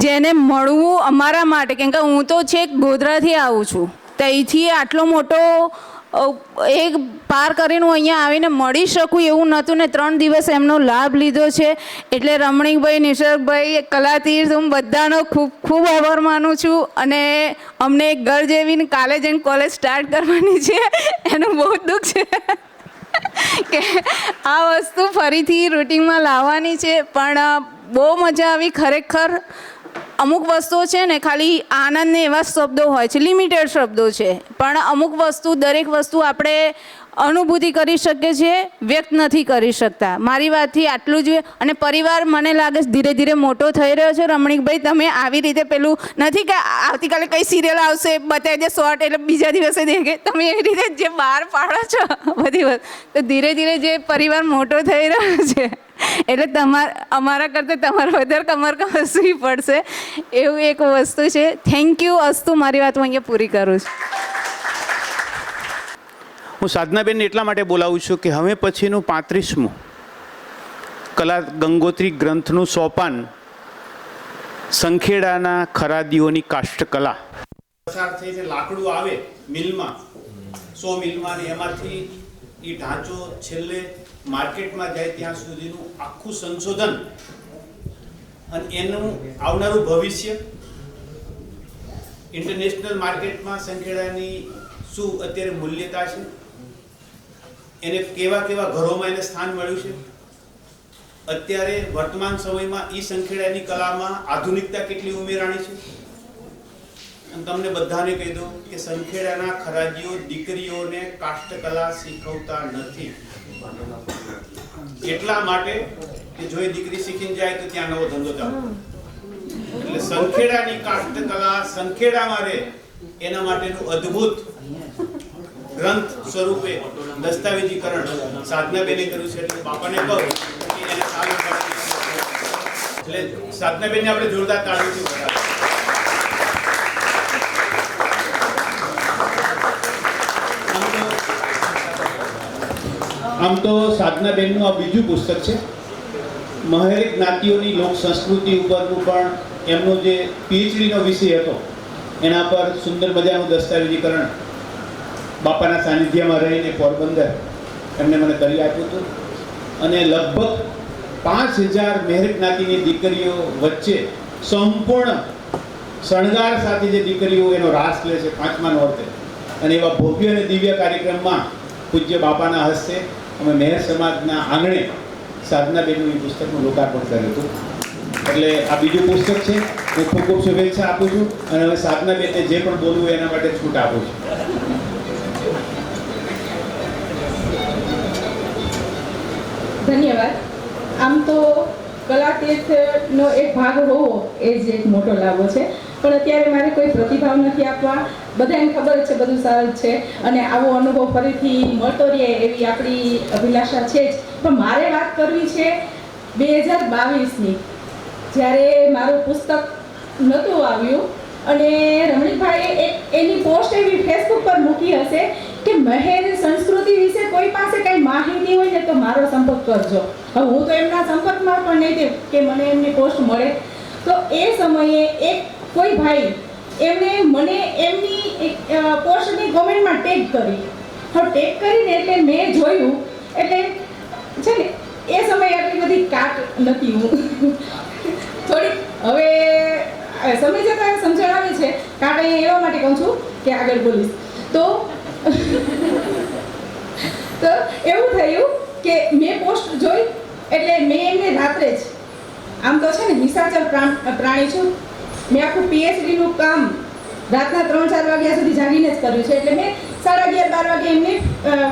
જેને મળવું અમારા માટે, કેમ કે હું તો છેક ગોધરાથી આવું છું, તો અહીંથી આટલો મોટો એક પાર કરીને હું અહીંયા આવીને મળી શકું એવું નહોતું ને 3 દિવસ એમનો લાભ લીધો છે. એટલે રમણીકભાઈ, નિસર્ગભાઈ, કલાતીર્થ, હું બધાનો ખૂબ ખૂબ આભાર માનું છું. અને અમને એક ઘર જેવી કાલે જઈને કોલેજ સ્ટાર્ટ કરવાની છે, એનું બહુ દુઃખ છે કે આ વસ્તુ ફરીથી રૂટિનમાં લાવવાની છે, પણ બહુ મજા આવી ખરેખર. અમુક વસ્તુઓ છે ને ખાલી આનંદને એવા શબ્દો હોય છે, લિમિટેડ શબ્દો છે, પણ અમુક વસ્તુ, દરેક વસ્તુ આપણે અનુભૂતિ કરી શકીએ છીએ, વ્યક્ત નથી કરી શકતા. મારી વાતથી આટલું જ. અને પરિવાર મને લાગે છે ધીરે ધીરે મોટો થઈ રહ્યો છે. રમણીકભાઈ, તમે આવી રીતે પેલું નથી કે આવતીકાલે કઈ સિરિયલ આવશે બતાવી દે શોર્ટ એટલે બીજા દિવસે દેખે, તમે એવી રીતે જે બહાર પાડો છો બધી વાત, તો ધીરે ધીરે જે પરિવાર મોટો થઈ રહ્યો છે એટલે અમારા કરતાં તમારે વધારે કમર કસવી પડશે એવું એક વસ્તુ છે. Thank you. અસ્તુ. મારી વાત હું અહીંયા પૂરી કરું છું. હું સાધનાબેનને એટલા માટે બોલાવું છું કે હવે પછીનું 35મું કલા ગંગોત્રી ગ્રંથનું સોપાન સંખેડાના ખરાદીઓની કાષ્ઠકલા પસાર થઈને લાકડું આવે મિલમાં, 100 મિલમાં, ને એમાંથી એ ઢાંચો છેલ્લે માર્કેટમાં જાય ત્યાં સુધીનું આખું સંશોધન અને એનું આવનારું ભવિષ્ય, ઇન્ટરનેશનલ માર્કેટમાં સંખેડાની શું અત્યારે મૂલ્યતા છે, એને કેવા કેવા ઘરોમાં એને સ્થાન મળ્યું છે, અત્યારે વર્તમાન સમયમાં ઈ સંખેડાની કલામાં આધુનિકતા કેટલી ઉમેરાણી છે. અને તમને બધાને કહી દઉં કે સંખેડાના ખરાદીઓ દીકરીઓને કાષ્ઠકલા શીખવતા નથી, એટલા માટે કે જો એ દીકરી શીખીને જાય તો ત્યાં નવો ધંધો ચાલુ. એટલે સંખેડાની કાષ્ઠકલા સંખેડામાં રહે એના માટેનું અદ્ભુત ગ્રંથ સ્વરૂપે દસ્તાવેજીકરણ સાધનાબેને કર્યું છે. એટલે બાપાને કહું કે એને સારું કરે. એટલે સાધનાબેનને આપણે જોરદાર તાળીઓથી વધાવીએ. આમ તો સાધનાબેનનું આ બીજું પુસ્તક છે. મહેરી જ્ઞાતિઓની લોક સંસ્કૃતિ ઉપરનું પણ એમનો જે પીએચડીનો વિષય હતો એના પર સુંદર મજાનું દસ્તાવેજીકરણ બાપાના સાનિધ્યમાં રહીને પોરબંદર એમને મને કરી આપ્યું હતું. અને લગભગ 5000 મહેરી જ્ઞાતિની દીકરીઓ વચ્ચે સંપૂર્ણ શણગાર સાથે જે દીકરીઓ એનો રાસ લે છે 5મા નોરતે, અને એવા ભવ્ય અને દિવ્ય કાર્યક્રમમાં પૂજ્ય બાપાના હસ્તે અમે મહેર સમાજના આંગણે સાધનાબેનનું એ પુસ્તકનું લોકાર્પણ કર્યું હતું. એટલે આ બીજું પુસ્તક છે. હું ખૂબ ખૂબ શુભેચ્છા આપું છું અને હવે સાધનાબેનને જે પણ બોલવું એના માટે છૂટ આપું છું. ધન્યવાદ. આમ તો કલાતીર્થનો એક ભાગ હોવો એ જ એક મોટો લાભો છે, પણ અત્યારે મારે કોઈ પ્રતિભાવ નથી આપવા. બધાને ખબર છે બધું સરળ છે અને આવો અનુભવ ફરીથી મળતો રહે એવી આપણી અભિલાષા છે જ. પણ મારે વાત કરવી છે 2022ની, જ્યારે મારું પુસ્તક નહોતું આવ્યું અને રમણીકભાઈએ એની પોસ્ટ એવી ફેસબુક પર મૂકી હશે કે મહેર સંસ્કૃતિ વિશે કોઈ પાસે કંઈ માહિતી હોય ને તો મારો સંપર્ક કરજો. હવે હું તો એમના સંપર્કમાં પણ નહીં કે મને એમની પોસ્ટ મળે. તો એ સમયે એક કોઈ ભાઈ એમણે મને એમની પોસ્ટની કોમેન્ટમાં ટેગ કરી. હવે ટેગ કરીને એટલે મેં જોયું એટલે છે ને એ સમયે આટલી બધી કાટ નથી હું થોડીક હવે સમય જતાં સમજણ આવે છે. કાટ અહીંયા એવા માટે કહું છું કે આગળ બોલીશ તો એવું થયું કે મેં પોસ્ટ જોઈ એટલે મેં એમને રાત્રે જ, આમ તો છે ને નિશાચર પ્રાણી છું, મેં આખું પીએચડીનું કામ રાતના 3-4 વાગ્યા સુધી જાગીને જ કર્યું છે. એટલે મેં 11:30-12 વાગે એમને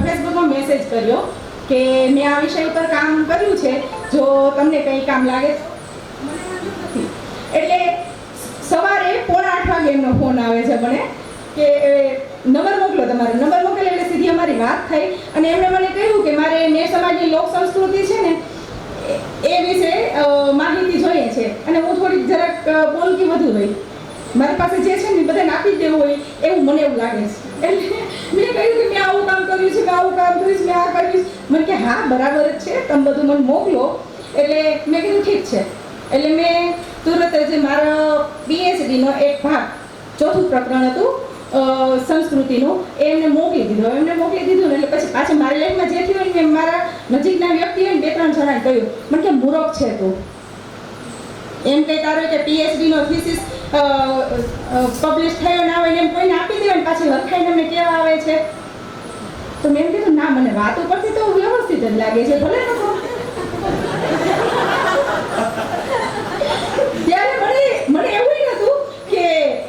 ફેસબુકમાં મેસેજ કર્યો કે મેં આ વિષય ઉપર કામ કર્યું છે, જો તમને કંઈ કામ લાગે. એટલે સવારે 7:45 વાગે એમનો ફોન આવે છે મને કે નંબર મોકલો, તમારો નંબર મોકલે. એટલે સીધી અમારી વાત થઈ અને એમણે મને કહ્યું કે મારે મેર સમાજની લોક સંસ્કૃતિ છે ને એ વિશે માહિતી જોઈએ છે અને હું થોડીક જરાક બોલકી વધુ રહી, મારી પાસે જે છે ને બધાને આપી દેવું હોય એવું મને એવું લાગે છે. એટલે મેં કહ્યું કે મેં આવું કામ કર્યું છે, મેં આવું કામ કર્યું છે, મેં આ કર્યું. મને કે હા બરાબર જ છે, તમે બધું મને મોકલો. એટલે મેં કીધું ઠીક છે. એટલે મેં તુરત જ મારો પીએચડીનો એક ભાગ 4થું પ્રકરણ હતું સંસ્કૃતિનું એ એમને મોકલી દીધું. એમને મોકલી દીધું ને એટલે પછી પાછા મારી લાઈફમાં જે થયું ને મેં મારા નજીકના વ્યક્તિ હોય ને 2-3 જણાને કહ્યું. મને કે મૂરખ છે તું, એમ કંઈ તારો કે પીએચડીનો થીસીસ પબ્લિશ થયો ના હોય ને એમ કોઈને આપી દેવાય ને પાછી લખાઈને અમને કેવા આવે છે. તો મેં એમ કીધું ના, મને વાત ઉપરથી તો વ્યવસ્થિત જ લાગે છે, ભલે લખો. ત્યારે મને એવું નહોતું કે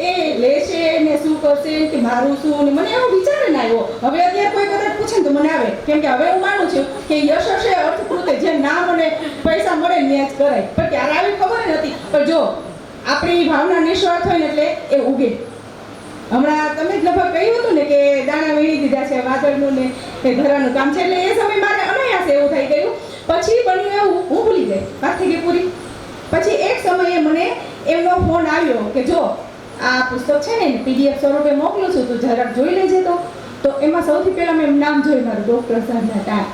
એ લેશે ને શું કરશે કે મારું શું, ને મને એવો વિચાર ન આવ્યો. હવે અત્યારે કોઈ કદાચ પૂછે ને તો મને આવે, કેમ કે હવે હું માનું છું કે યશ હશે અર્થકૃતે, જે નામ અને પૈસા મળે ને જ કરાય. પણ ક્યારે આવી ખબર નથી. પણ જો આપણી ભાવના નિસ્વાર્થ હોય ને એટલે એ ઉગે. હમણાં તમે જ લગભગ કહ્યું હતું ને કે દાણા વીણી દીધા છે, વાદળનું ને એ ઘરાનું કામ છે, એટલે એ સમય મારે અનાયાસ એવું થઈ ગયું. પછી બન્યું એવું, હું ભૂલી ગઈ, વાત થઈ ગઈ પૂરી. પછી એક સમયે મને એમનો ફોન આવ્યો કે જો આ પુસ્તક છે ને PDF સ્વરૂપે મોકલું છું, તું જરાક જોઈ લેજે. તો એમાં સૌથી પહેલા મેં નામ જોયું મારું, ડૉક્ટર સાધના ટાર.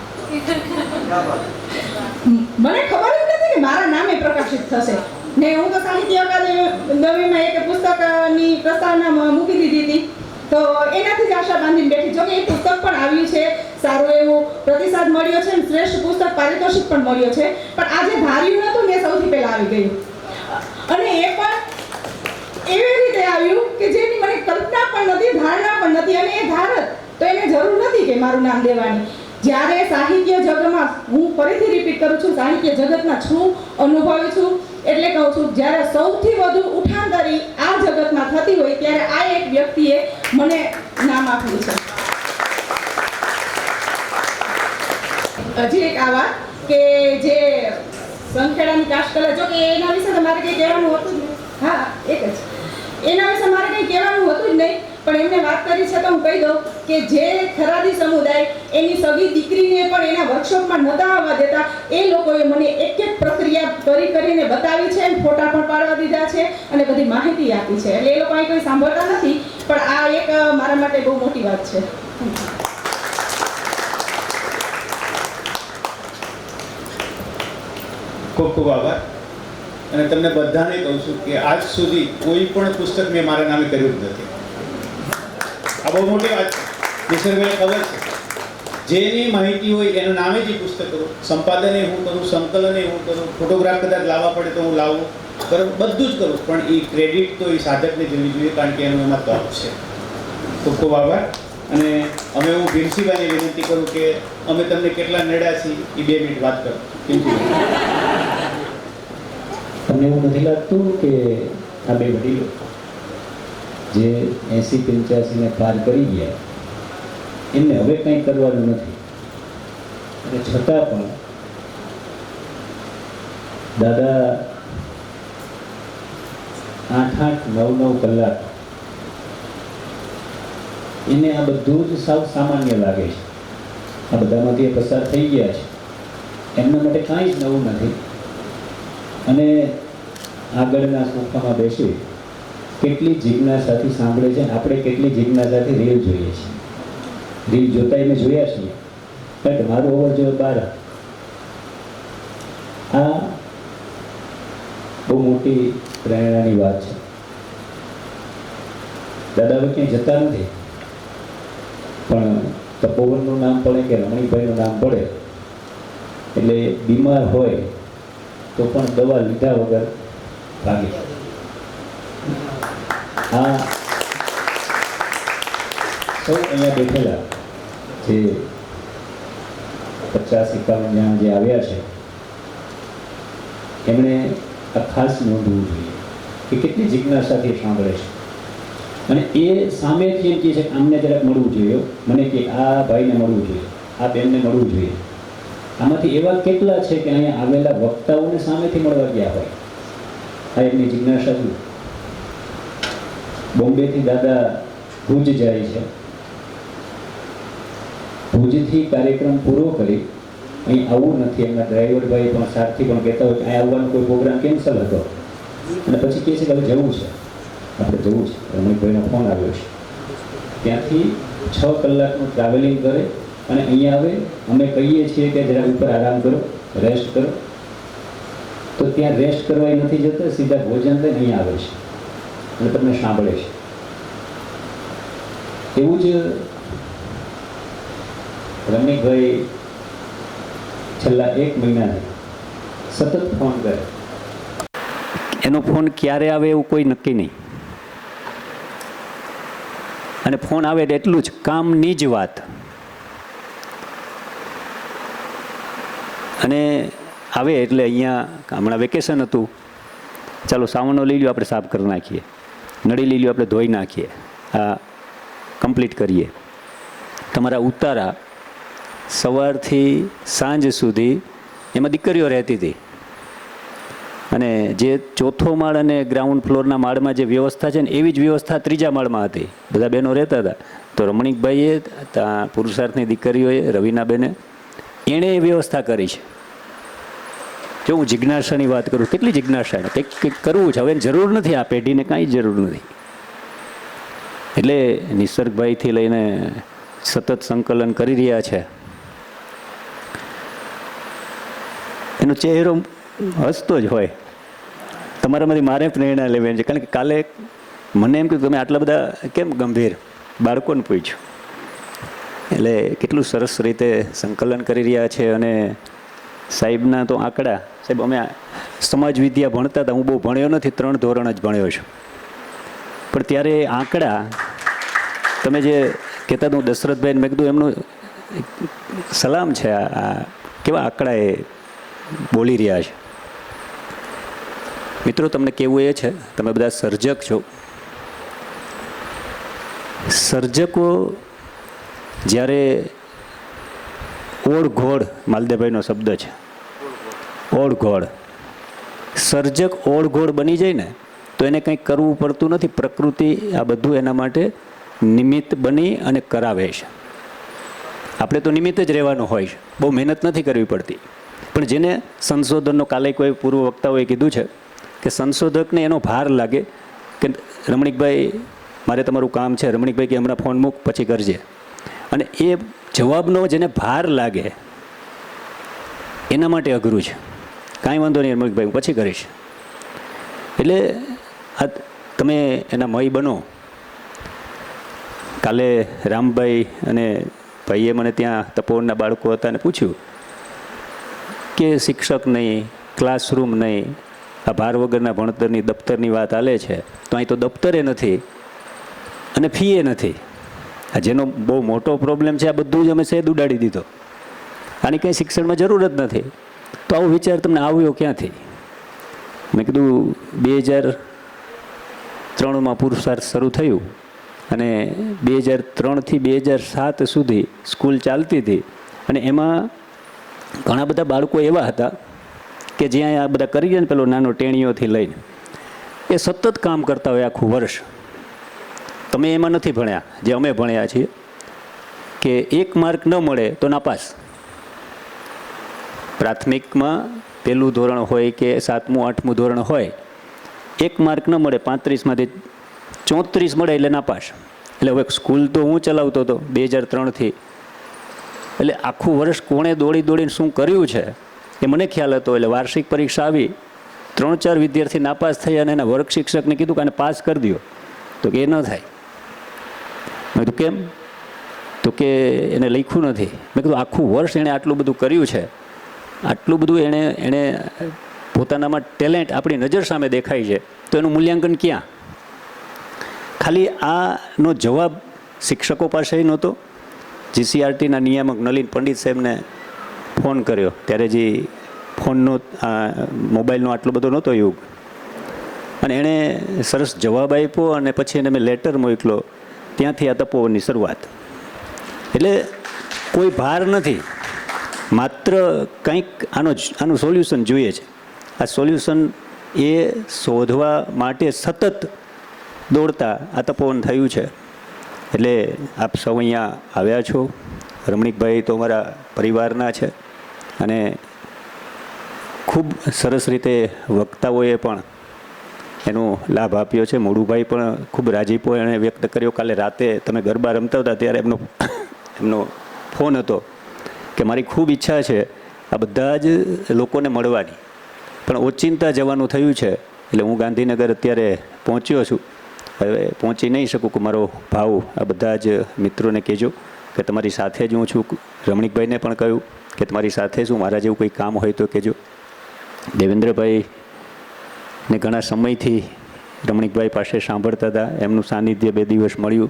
મને ખબર જ નથી કે મારા નામે પ્રકાશિત થશે ને. હું તો સાહિત્ય અકાદમીમાં એક પુસ્તકની પ્રસ્તાવના મૂકી દીધી હતી, તો એનાથી જ આશા બાંધીને બેઠી. જો કે એ પુસ્તક પણ આવ્યું છે, સારો એવો પ્રતિસાદ મળ્યો છે, શ્રેષ્ઠ પુસ્તક પારિતોષિક પણ મળ્યો છે. પણ આજે ધાર્યું નહોતું ને સૌથી પહેલા આવી ગયું, અને એ પણ એવી રીતે આવ્યું કે જેની મને કલ્પના પણ નથી, ધારણા પણ નથી. અને એ ધારત તો એને જરૂર નથી કે મારું નામ દેવાની. જ્યારે સાહિત્ય જગતમાં, હું ફરીથી રિપીટ કરું છું, સાહિત્ય જગતમાં છું, અનુભવું છું, એટલે કહું છું, જ્યારે સૌથી વધુ ઉઠાંતરી આ જગતમાં થતી હોય ત્યારે આ એક વ્યક્તિએ મને નામ આપ્યું છે. હજી એક આ વાત કે જે સંખેડાની કાશકલા, જો કે એના વિશે તમારે કંઈ કહેવાનું હતું જ નહીં. હા, એક જ એના વિશે મારે કંઈ કહેવાનું હતું જ નહીં. પણ એમને વાત કરી છે તો હું કહી દઉં કે જે ખરાદી સમુદાય એની સગી દીકરીને પણ એના વર્કશોપમાં નહોતા આવવા દેતા, એ લોકોએ મને એક એક પ્રક્રિયા કરીને બતાવી છે, ફોટા પણ પાડવા દીધા છે અને બધી માહિતી આપી છે. એટલે એ લોકો અહીં કોઈ સાંભળતા નથી, પણ આ એક મારા માટે બહુ મોટી વાત છે. ખૂબ ખૂબ આભાર. અને તમને બધાને કહું છું કે આજ સુધી કોઈ પણ પુસ્તક મેં મારા નામે કર્યું જ નથી. આ બહુ મોટી વાત છે. નિસર્ગને ખબર છે, જેની માહિતી હોય એના નામે જ પુસ્તક કરું. સંપાદને હું કરું, સંકલને હું કરું, ફોટોગ્રાફ કદાચ લાવવા પડે તો હું લાવું, બરાબર, બધું જ કરું. પણ એ ક્રેડિટ તો એ સાધકને જવી જોઈએ, કારણ કે એનું એમાં તક છે. ખૂબ ખૂબ આભાર. અને અમે હું ભીમસીભાઈને વિનંતી કરું કે અમે તમને કેટલા નડ્યા છીએ એ 2 મિનિટ વાત કરો. તમને એવું નથી લાગતું કે આ બે વડીલો જે 80-85 ને પાર કરી ગયા, એમને હવે કંઈ કરવાનું નથી, અને છતાં પણ દાદા 8-9 કલાક એને આ બધું જ સાવ સામાન્ય લાગે છે. આ બધામાંથી એ પસાર થઈ ગયા છે, એમના માટે કાંઈ જ નવું નથી. અને આગળના સોફામાં બેસી કેટલી જિજ્ઞાસાથી સાંભળે છે, આપણે કેટલી જિજ્ઞાસાથી રીલ જોઈએ છીએ. રીલ જોતા મેં જોયા છીએ, કારણ કે મારું ઓવર જો બહાર. આ બહુ મોટી પ્રેરણાની વાત છે. દાદા હવે ક્યાંય જતા નથી, પણ તપોવનનું નામ પડે કે રમણીભાઈનું નામ પડે એટલે બીમાર હોય તો પણ દવા લીધા વગર ભાગી જાય. આ સૌ અહીંયા બેઠેલા જે 50-51 જણા જે આવ્યા છે, એમણે આ ખાસ નોંધવું જોઈએ કે કેટલી જિજ્ઞાસાથી સાંભળે છે. અને એ સામેથી એમ કહે છે કે આમને જરાક મળવું જોઈએ, મને કે આ ભાઈને મળવું જોઈએ, આ બેનને મળવું જોઈએ. આમાંથી એવા કેટલા છે કે અહીંયા આવેલા વક્તાઓને સામેથી મળવા ગયા હોય. આ એમની જિજ્ઞાસા જુઓ. બોમ્બેથી દાદા ભુજ જાય છે, ભુજથી કાર્યક્રમ પૂરો કરી અહીં આવવું નથી. એમના ડ્રાઈવરભાઈ પણ સારથી પણ કહેતા હોય કે અહીં આવવાનો કોઈ પ્રોગ્રામ કેન્સલ હતો, અને પછી કહે છે કે હવે જવું છે, આપણે જવું છે. રમણીભાઈનો ફોન આવ્યો છે, ત્યાંથી 6 કલાકનું ટ્રાવેલિંગ કરે અને અહીંયા આવે. અમે કહીએ છીએ કે જરા ઉપર આરામ કરો, રેસ્ટ કરો, તો ત્યાં રેસ્ટ કરવા નથી જતા, સીધા ભોજન લઈને અહીંયા આવે છે અને તમને સાંભળે છે. એવું જ રમણીકભાઈ છેલ્લા 1 મહિનાથી સતત ફોન કરે. એનો ફોન ક્યારે આવે એવું કોઈ નક્કી નહીં, અને ફોન આવે એટલે એટલું જ કામની જ વાત. અને આવે એટલે અહીંયા હમણાં વેકેશન હતું, ચાલો સાવનો લઈ લ્યો, આપણે સાફ કરી નાખીએ, નળી લઈ લ્યો, આપણે ધોઈ નાખીએ, આ કમ્પ્લીટ કરીએ. તમારા ઉતારા સવારથી સાંજ સુધી એમાં દીકરીઓ રહેતી હતી. અને જે ચોથો માળ અને ગ્રાઉન્ડ ફ્લોરના માળમાં જે વ્યવસ્થા છે ને એવી જ વ્યવસ્થા ત્રીજા માળમાં હતી. બધા બહેનો રહેતા હતા. તો રમણીકભાઈએ ત્યાં પુરુષાર્થની દીકરીઓએ રવિનાબેને એણે એ વ્યવસ્થા કરી છે. જો હું જિજ્ઞાસાની વાત કરું, કેટલી જિજ્ઞાસા, કંઈક કરવું છે. હવે જરૂર નથી, આ પેઢીને કાંઈ જરૂર નથી. એટલે નિસર્ગભાઈથી લઈને સતત સંકલન કરી રહ્યા છે. એનો ચહેરો હસતો જ હોય. તમારામાંથી મારે પ્રેરણા લેવાની છે. કારણ કે કાલે મને એમ કીધું તમે આટલા બધા કેમ ગંભીર, બાળકોને પૂછ્યું. એટલે કેટલું સરસ રીતે સંકલન કરી રહ્યા છે. અને સાહેબના તો આંકડા, સાહેબ અમે સમાજ વિદ્યા ભણતા હતા, હું બહુ ભણ્યો નથી, 3 ધોરણ જ ભણ્યો છું. પણ ત્યારે આંકડા તમે જે કહેતા હતા, હું દશરથભાઈને મેં કીધું એમનું સલામ છે. આ કેવા આંકડા એ બોલી રહ્યા છે. મિત્રો, તમને કહેવું એ છે, તમે બધા સર્જક છો. સર્જકો જ્યારે ઓળઘોળ, માલદેવભાઈનો શબ્દ છે, ઓળઘોળ, સર્જક ઓળઘોળ બની જાય ને તો એને કંઈક કરવું પડતું નથી. પ્રકૃતિ આ બધું એના માટે નિમિત્ત બની અને કરાવે છે. આપણે તો નિમિત્ત જ રહેવાનું હોય છે, બહુ મહેનત નથી કરવી પડતી. પણ જેને સંશોધનનો, કાલે કોઈ પૂર્વ વક્તાઓએ કીધું છે કે સંશોધકને એનો ભાર લાગે કે રમણીકભાઈ મારે તમારું કામ છે, રમણીકભાઈ કે હમણાં ફોન મૂક પછી કરજે. અને એ જવાબનો જેને ભાર લાગે એના માટે અઘરું છે. કાંઈ વાંધો નહીં રમણીકભાઈ, હું પછી કરીશ. એટલે આ તમે એના મય બનો. કાલે રામભાઈ અને ભાઈએ મને ત્યાં તપોવનના બાળકો હતા ને પૂછ્યું કે શિક્ષક નહીં, ક્લાસરૂમ નહીં, આ ભાર વગરના ભણતરની દફતરની વાત હાલે છે. તો અહીં તો દફતરે નથી અને ફીએ નથી. આ જેનો બહુ મોટો પ્રોબ્લેમ છે, આ બધું જ અમે સેદ ઉડાડી દીધો. આની કંઈ શિક્ષણમાં જરૂર જ નથી. તો આવો વિચાર તમને આવ્યો ક્યાંથી? મેં કીધું 2003માં પુરુષાર્થ શરૂ થયું અને 2003થી 2007 સુધી સ્કૂલ ચાલતી હતી. અને એમાં ઘણા બધા બાળકો એવા હતા કે જ્યાં આ બધા કરી ગયા ને, પેલો નાનો ટેણીઓથી લઈને એ સતત કામ કરતા હોય આખું વર્ષ. તમે એમાં નથી ભણ્યા જે અમે ભણ્યા છીએ કે 1 માર્ક ન મળે તો નાપાસ. પ્રાથમિકમાં 1લું ધોરણ હોય કે 7મું 8મું ધોરણ હોય, 1 માર્ક ન મળે, 35માંથી 34 મળે એટલે નાપાસ. એટલે હવે સ્કૂલ તો હું ચલાવતો હતો 2003થી. એટલે આખું વર્ષ કોણે દોડી દોડીને શું કર્યું છે એ મને ખ્યાલ હતો. એટલે વાર્ષિક પરીક્ષા આવી, 3-4 વિદ્યાર્થી નાપાસ થયા અને એના વર્ગ શિક્ષકને કીધું કે આને પાસ કરી દો. તો કે એ ન થાય. મેં કીધું કેમ? તો કે એને લખ્યું નથી. મેં કીધું આખું વર્ષ એણે આટલું બધું કર્યું છે, આટલું બધું એણે પોતાનામાં ટેલેન્ટ આપણી નજર સામે દેખાય છે, તો એનું મૂલ્યાંકન ક્યાં? ખાલી આનો જવાબ શિક્ષકો પાસે નહોતો. જીસીઆરટીના નિયામક નલિન પંડિત સાહેબને ફોન કર્યો, ત્યારે જે ફોનનો મોબાઈલનો આટલો બધો નહોતો યુગ. અને એણે સરસ જવાબ આપ્યો અને પછી એને મેં લેટર મોકલો. ત્યાંથી આ તપોવનની શરૂઆત. એટલે કોઈ ભાર નથી, માત્ર કંઈક આનું સોલ્યુશન જોઈએ છે. આ સોલ્યુશન એ શોધવા માટે સતત દોડતા આ તપોવન થયું છે. એટલે આપ સૌ અહીંયા આવ્યા છો. રમણીકભાઈ તો અમારા પરિવારના છે અને ખૂબ સરસ રીતે વક્તાઓએ પણ એનો લાભ આપ્યો છે. મોડુભાઈ પણ ખૂબ રાજીપો એણે વ્યક્ત કર્યો. કાલે રાતે તમે ગરબા રમતા હતા ત્યારે એમનો ફોન હતો કે મારી ખૂબ ઈચ્છા છે આ બધા જ લોકોને મળવાની, પણ ઓચિંતા જવાનું થયું છે. એટલે હું ગાંધીનગર અત્યારે પહોંચ્યો છું. હવે પહોંચી નહીં શકું કે મારો ભાવ આ બધા જ મિત્રોને કહેજો કે તમારી સાથે જ હું છું. રમણીકભાઈને પણ કહ્યું કે તમારી સાથે જ હું, મારા જેવું કંઈ કામ હોય તો કહેજો. દેવેન્દ્રભાઈને ઘણા સમયથી રમણીકભાઈ પાસે સાંભળતા હતા, એમનું સાનિધ્ય 2 દિવસ મળ્યું,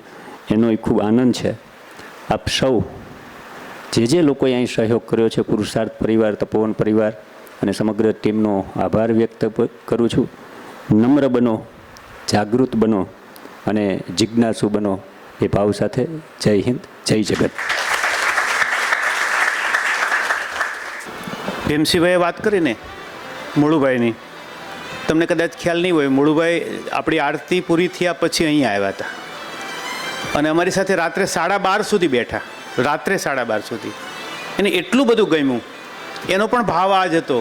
એનો ખૂબ આનંદ છે. આપ સૌ જે લોકોએ અહીં સહયોગ કર્યો છે, પુરુષાર્થ પરિવાર, તપોવન પરિવાર અને સમગ્ર ટીમનો આભાર વ્યક્ત કરું છું. નમ્ર બનો, જાગૃત બનો અને જિજ્ઞાસુ બનો એ ભાવ સાથે. જય હિન્દ, જય જગત. ભીમસિંહભાઈએ વાત કરીને મુળુભાઈની, તમને કદાચ ખ્યાલ નહીં હોય, મુળુભાઈ આપણી આરતી પૂરી થયા પછી અહીંયા આવ્યા હતા અને અમારી સાથે રાત્રે 12:30 સુધી બેઠા, રાત્રે 12:30 સુધી. એને એટલું બધું ગમ્યું. એનો પણ ભાવ આ જ હતો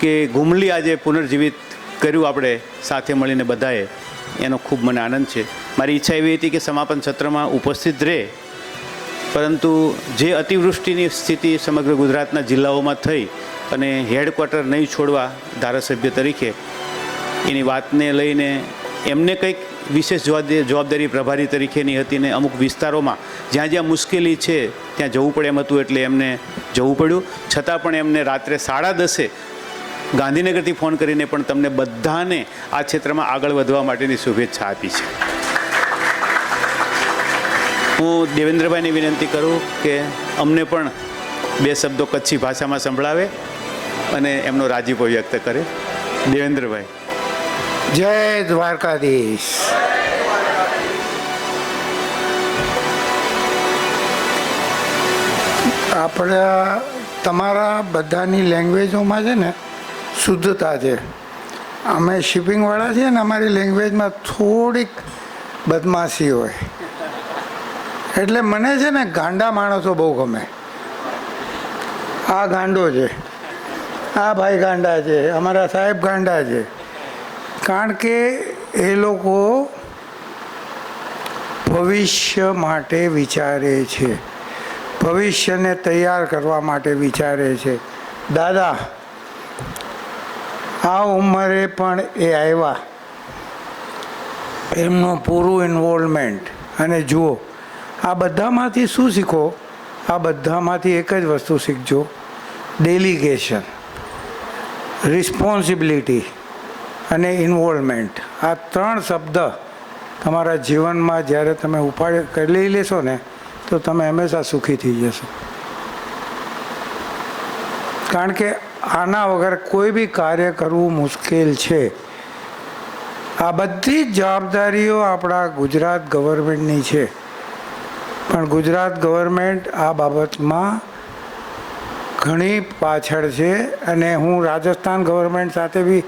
કે ઘુમલી આજે પુનર્જીવિત કર્યું આપણે સાથે મળીને બધાએ, એનો ખૂબ મને આનંદ છે. મારી ઈચ્છા એવી હતી કે સમાપન સત્રમાં ઉપસ્થિત રહે, પરંતુ જે અતિવૃષ્ટિની સ્થિતિ સમગ્ર ગુજરાતના જિલ્લાઓમાં થઈ અને હેડક્વાર્ટર નહીં છોડવા ધારાસભ્ય તરીકે એની વાતને લઈને એમને કંઈક વિશેષ જવાબદારી પ્રભારી તરીકેની હતી ને અમુક વિસ્તારોમાં જ્યાં જ્યાં મુશ્કેલી છે ત્યાં જવું પડે એમ હતું, એટલે એમને જવું પડ્યું. છતાં પણ એમને રાત્રે 10:30 ગાંધીનગરથી ફોન કરીને પણ તમને બધાને આ ક્ષેત્રમાં આગળ વધવા માટેની શુભેચ્છા આપી છે. હું દેવેન્દ્રભાઈને વિનંતી કરું કે અમને પણ 2 શબ્દો કચ્છી ભાષામાં સંભળાવે અને એમનો રાજીપો વ્યક્ત કરે. દેવેન્દ્રભાઈ. જય દ્વારકાધીશ. આપણા તમારા બધાની લેંગ્વેજોમાં છે ને શુદ્ધતા છે. અમે શિપિંગવાળા છીએ ને, અમારી લેંગ્વેજમાં થોડીક બદમાશી હોય, એટલે મને છે ને ગાંડા માણસો બહુ ગમે. આ ગાંડો છે, આ ભાઈ ગાંડા છે, અમારા સાહેબ ગાંડા છે, કારણ કે એ લોકો ભવિષ્ય માટે વિચારે છે, ભવિષ્યને તૈયાર કરવા માટે વિચારે છે. દાદા આ ઉંમરે પણ એ આવ્યા, એમનું પૂરું ઇન્વોલ્વમેન્ટ. અને જુઓ, આ બધામાંથી શું શીખો? આ બધામાંથી એક જ વસ્તુ શીખજો, ડેલિગેશન, રિસ્પોન્સિબિલિટી અને ઇન્વોલ્વમેન્ટ. આ 3 શબ્દ તમારા જીવનમાં જ્યારે તમે લઈ લેશો ને તો તમે હંમેશા સુખી થઈ જશો. કારણ કે આના વગર કોઈ બી કાર્ય કરવું મુશ્કેલ છે. આ બધી જ જવાબદારીઓ આપણા ગુજરાત ગવર્મેન્ટની છે, પણ ગુજરાત ગવર્મેન્ટ આ બાબતમાં ઘણી પાછળ છે. અને હું રાજસ્થાન ગવર્મેન્ટ સાથે બી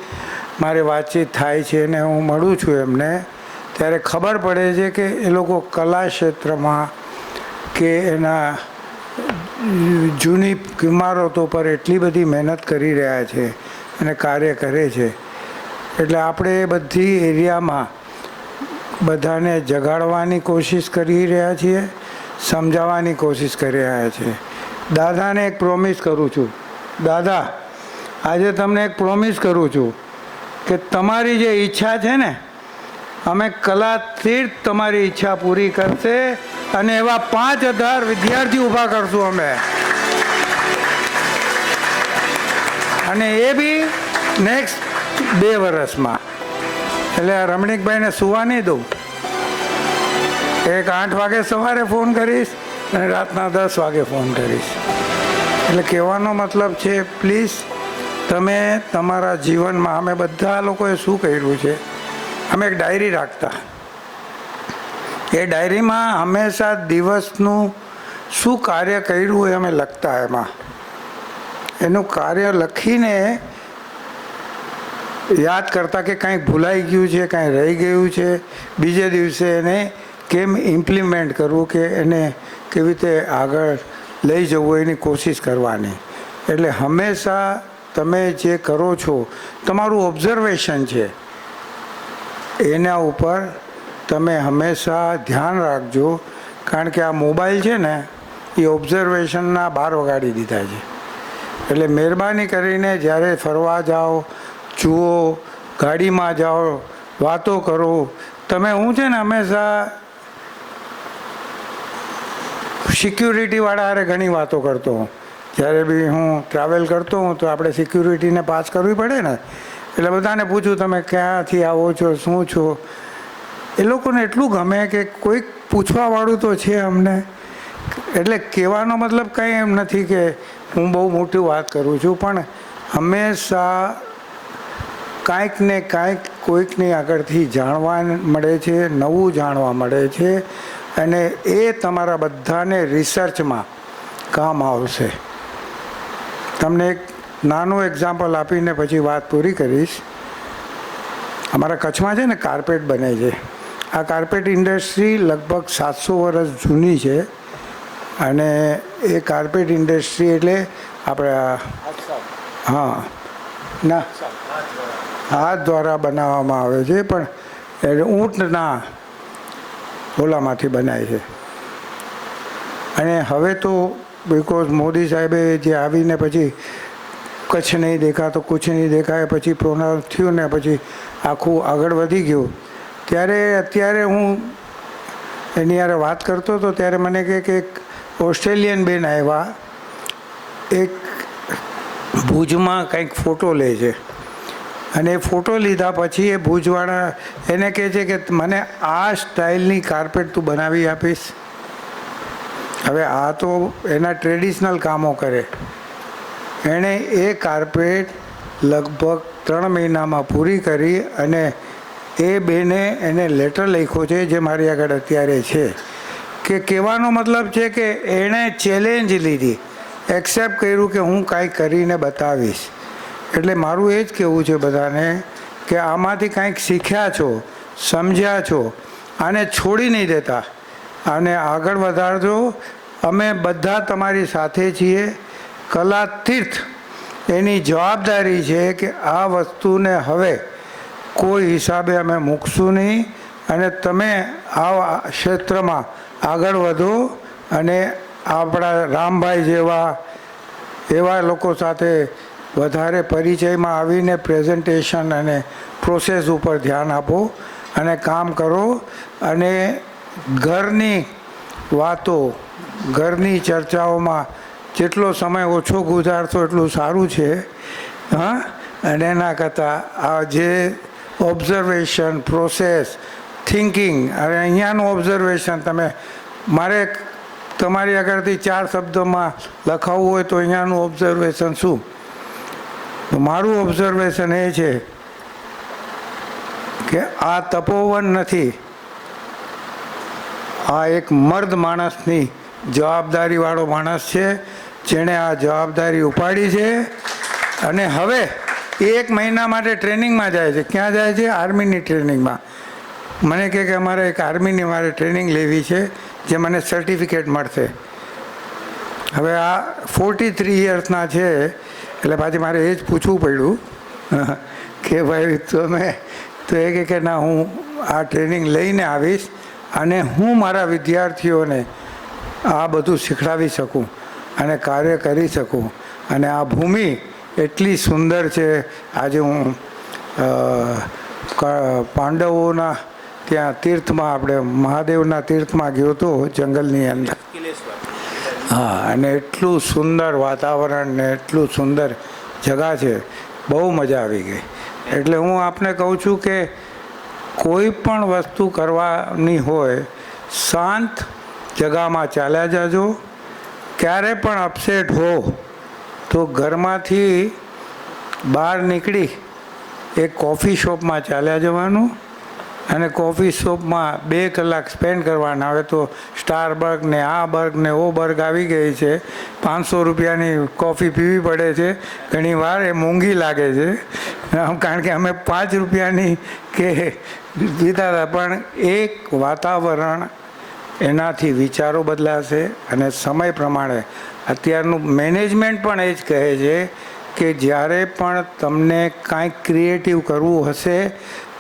મારી વાતચીત થાય છે અને હું મળું છું એમને, ત્યારે ખબર પડે છે કે એ લોકો કલા ક્ષેત્રમાં કે એના જૂની ઇમારતો પર એટલી બધી મહેનત કરી રહ્યા છે અને કાર્ય કરે છે. એટલે આપણે એ બધી એરિયામાં બધાને જગાડવાની કોશિશ કરી રહ્યા છીએ, સમજાવવાની કોશિશ કરી રહ્યા છીએ. દાદાને એક પ્રોમિસ કરું છું, દાદા આજે તમને એક પ્રોમિસ કરું છું કે તમારી જે ઈચ્છા છે ને, અમે કલાથી જ તમારી ઈચ્છા પૂરી કરશે અને એવા 5000 વિદ્યાર્થી ઊભા કરશું અમે. અને એ બી નેક્સ્ટ 2 વર્ષમાં. એટલે આ રમણીકભાઈને સુવા નહીં દઉં. એક 8 વાગે સવારે ફોન કરીશ અને રાતના 10 વાગે ફોન કરીશ. એટલે કહેવાનો મતલબ છે, પ્લીઝ તમે તમારા જીવનમાં, અમે બધા લોકોએ શું કર્યું છે, અમે એક ડાયરી રાખતા. એ ડાયરીમાં હંમેશા દિવસનું શું કાર્ય કર્યું એ અમે લખતા. એમાં એનું કાર્ય લખીને યાદ કરતા કે કાંઈક ભૂલાઈ ગયું છે, કાંઈ રહી ગયું છે, બીજે દિવસે એને કેમ ઇમ્પ્લિમેન્ટ કરવું, કે એને કેવી રીતે આગળ લઈ જવું એની કોશિશ કરવાની. એટલે હંમેશા તમે જે કરો છો, તમારું ઓબ્ઝર્વેશન છે, એના ઉપર તમે હંમેશા ધ્યાન રાખજો. કારણ કે આ મોબાઈલ છે ને એ ઓબ્ઝર્વેશનના 12 વગાડી દીધા છે. એટલે મહેરબાની કરીને જ્યારે ફરવા જાઓ, જુઓ, ગાડીમાં જાઓ, વાતો કરો. તમે હું છે ને હંમેશા સિક્યુરિટીવાળા હારે ઘણી વાતો કરતો હોઉં. જ્યારે બી હું ટ્રાવેલ કરતો હોઉં તો આપણે સિક્યુરિટીને પાસ કરવી પડે ને, એટલે બધાને પૂછું તમે ક્યાંથી આવો છો, શું છો. એ લોકોને એટલું ગમે કે કોઈક પૂછવાવાળું તો છે અમને. એટલે કહેવાનો મતલબ કંઈ એમ નથી કે હું બહુ મોટી વાત કરું છું, પણ હંમેશા કાંઈક ને કાંઈક કોઈકની આગળથી જાણવા મળે છે, નવું જાણવા મળે છે, અને એ તમારા બધાને રિસર્ચમાં કામ આવશે. તમને એક નાનું એક્ઝામ્પલ આપીને પછી વાત પૂરી કરીશ. અમારા કચ્છમાં છે ને કાર્પેટ બને છે. આ કાર્પેટ ઇન્ડસ્ટ્રી લગભગ 700 વર્ષ જૂની છે અને એ કાર્પેટ ઇન્ડસ્ટ્રી એટલે આપણે હા ના હાથ દ્વારા બનાવવામાં આવે છે, પણ એ ઊંટના ઓલામાંથી બનાય છે. અને હવે તો બિકોઝ મોદી સાહેબે જે આવીને પછી કચ્છ નહીં દેખા તો કુછ નહીં દેખાય પછી પ્રોનાઉન્સ થયું ને પછી આખું આગળ વધી ગયું. ત્યારે અત્યારે હું એની યારે વાત કરતો હતો ત્યારે મને કહે કે એક ઓસ્ટ્રેલિયન બેન આવ્યા, એક ભુજમાં કંઈક ફોટો લે છે અને એ ફોટો લીધા પછી એ ભુજવાળા એને કહે છે કે મને આ સ્ટાઇલની કાર્પેટ તું બનાવી આપીશ. હવે આ તો એના ટ્રેડિશનલ કામો કરે. એણે એ કાર્પેટ લગભગ 3 મહિનામાં પૂરી કરી અને એ બેને એને લેટર લખ્યો છે જે મારી આગળ અત્યારે છે. કે કહેવાનો મતલબ છે કે એણે ચેલેન્જ લીધી, એક્સેપ્ટ કર્યું કે હું કાંઈ કરીને બતાવીશ. એટલે મારું એ જ કહેવું છે બધાને કે આમાંથી કાંઈક શીખ્યા છો, સમજ્યા છો, આને છોડી નહીં દેતા, આને આગળ વધારજો. અમે બધા તમારી સાથે છીએ. કલા તીર્થ એની જવાબદારી છે કે આ વસ્તુને હવે કોઈ હિસાબે અમે મૂકશું નહીં અને તમે આ ક્ષેત્રમાં આગળ વધો અને આપણા રામભાઈ જેવા એવા લોકો સાથે વધારે પરિચયમાં આવીને પ્રેઝન્ટેશન અને પ્રોસેસ ઉપર ધ્યાન આપો અને કામ કરો. અને ઘરની વાતો, ઘરની ચર્ચાઓમાં જેટલો સમય ઓછો ગુજારશો એટલું સારું છે. હા, અને એના કરતાં આ જે ઓબ્ઝર્વેશન, પ્રોસેસ, થિંકિંગ, અને અહીંયાનું ઓબ્ઝર્વેશન તમે મારે તમારી આગળથી 4 શબ્દોમાં લખાવવું હોય તો અહીંયાનું ઓબ્ઝર્વેશન શું? મારું ઓબ્ઝર્વેશન એ છે કે આ તપોવન નથી, આ એક મર્દ માણસની જવાબદારીવાળો માણસ છે જેણે આ જવાબદારી ઉપાડી છે. અને હવે 1 મહિના માટે ટ્રેનિંગમાં જાય છે. ક્યાં જાય છે? આર્મીની ટ્રેનિંગમાં. મને કહે કે અમારે એક આર્મીની મારે ટ્રેનિંગ લેવી છે જે મને સર્ટિફિકેટ મળશે. હવે આ 43 યર્સના છે એટલે પાછી મારે એ જ પૂછવું પડ્યું કે ભાઈ તમે તો એ કહે કે ના, હું આ ટ્રેનિંગ લઈને આવીશ અને હું મારા વિદ્યાર્થીઓને આ બધું શીખડાવી શકું અને કાર્ય કરી શકું. અને આ ભૂમિ એટલી સુંદર છે. આજે હું પાંડવોના ત્યાં તીર્થમાં, આપણે મહાદેવના તીર્થમાં ગયો હતો જંગલની અંદર. હા, અને એટલું સુંદર વાતાવરણ ને એટલું સુંદર જગા છે, બહુ મજા આવી ગઈ. એટલે હું આપને કહું છું કે કોઈ પણ વસ્તુ કરવાની હોય શાંત જગામાં ચાલ્યા જાજો. ક્યારે પણ અપસેટ હો તો ઘરમાંથી બહાર નીકળી એક કોફી શોપમાં ચાલ્યા જવાનું અને કોફી શોપમાં 2 કલાક સ્પેન્ડ કરવાના. હવે તો સ્ટારબર્ગ ને આ બર્ગ ને ઓ બર્ગ આવી ગઈ છે. 500 રૂપિયાની કોફી પીવી પડે છે. ઘણી વાર એ મોંઘી લાગે છે કારણ કે અમે 5 રૂપિયાની કે પીતા હતા. પણ એક વાતાવરણ, એનાથી વિચારો બદલાશે અને સમય પ્રમાણે અત્યારનું મેનેજમેન્ટ પણ એ જ કહે છે કે જ્યારે પણ તમને કાંઈક ક્રિએટિવ કરવું હશે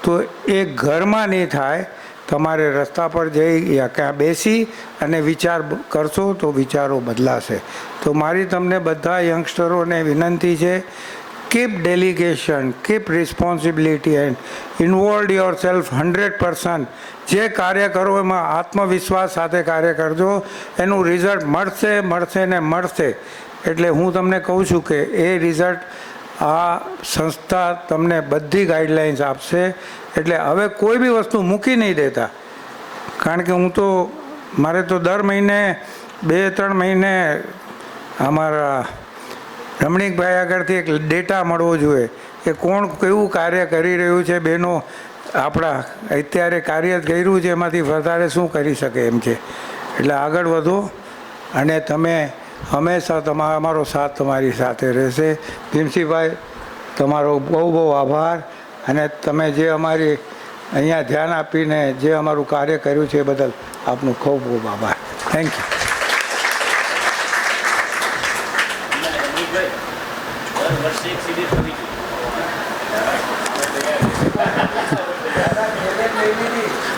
તો એ ઘરમાં નહીં થાય, તમારે રસ્તા પર જઈ યા ક્યાં બેસી અને વિચાર કરશો તો વિચારો બદલાશે. તો મારી તમને બધા યંગસ્ટરોને વિનંતી છે, keep delegation, keep responsibility and involve your self 100%. જે કાર્ય કરો એમાં આત્મવિશ્વાસ સાથે કાર્ય કરજો. એનું રિઝલ્ટ મળશે, મળશે ને મળશે. એટલે હું તમને કહું છું કે એ રિઝલ્ટ આ સંસ્થા તમને બધી ગાઈડલાઇન્સ આપશે. એટલે હવે કોઈ બી વસ્તુ મૂકી નહીં દેતા. કારણ કે હું તો મારે તો દર મહિને 2-3 મહિને અમારા રમણીકભાઈ આગળથી એક ડેટા મળવો જોઈએ કે કોણ કેવું કાર્ય કરી રહ્યું છે. બહેનો આપણા અત્યારે કાર્ય કર્યું છે એમાંથી વધારે શું કરી શકે એમ છે. એટલે આગળ વધો અને તમે હંમેશા અમારો સાથ તમારી સાથે રહેશે. ભીમસિંહભાઈ, તમારો બહુ બહુ આભાર. અને તમે જે અમારી અહીંયા ધ્યાન આપીને જે અમારું કાર્ય કર્યું છે એ બદલ આપનો ખૂબ ખૂબ આભાર. Thank you.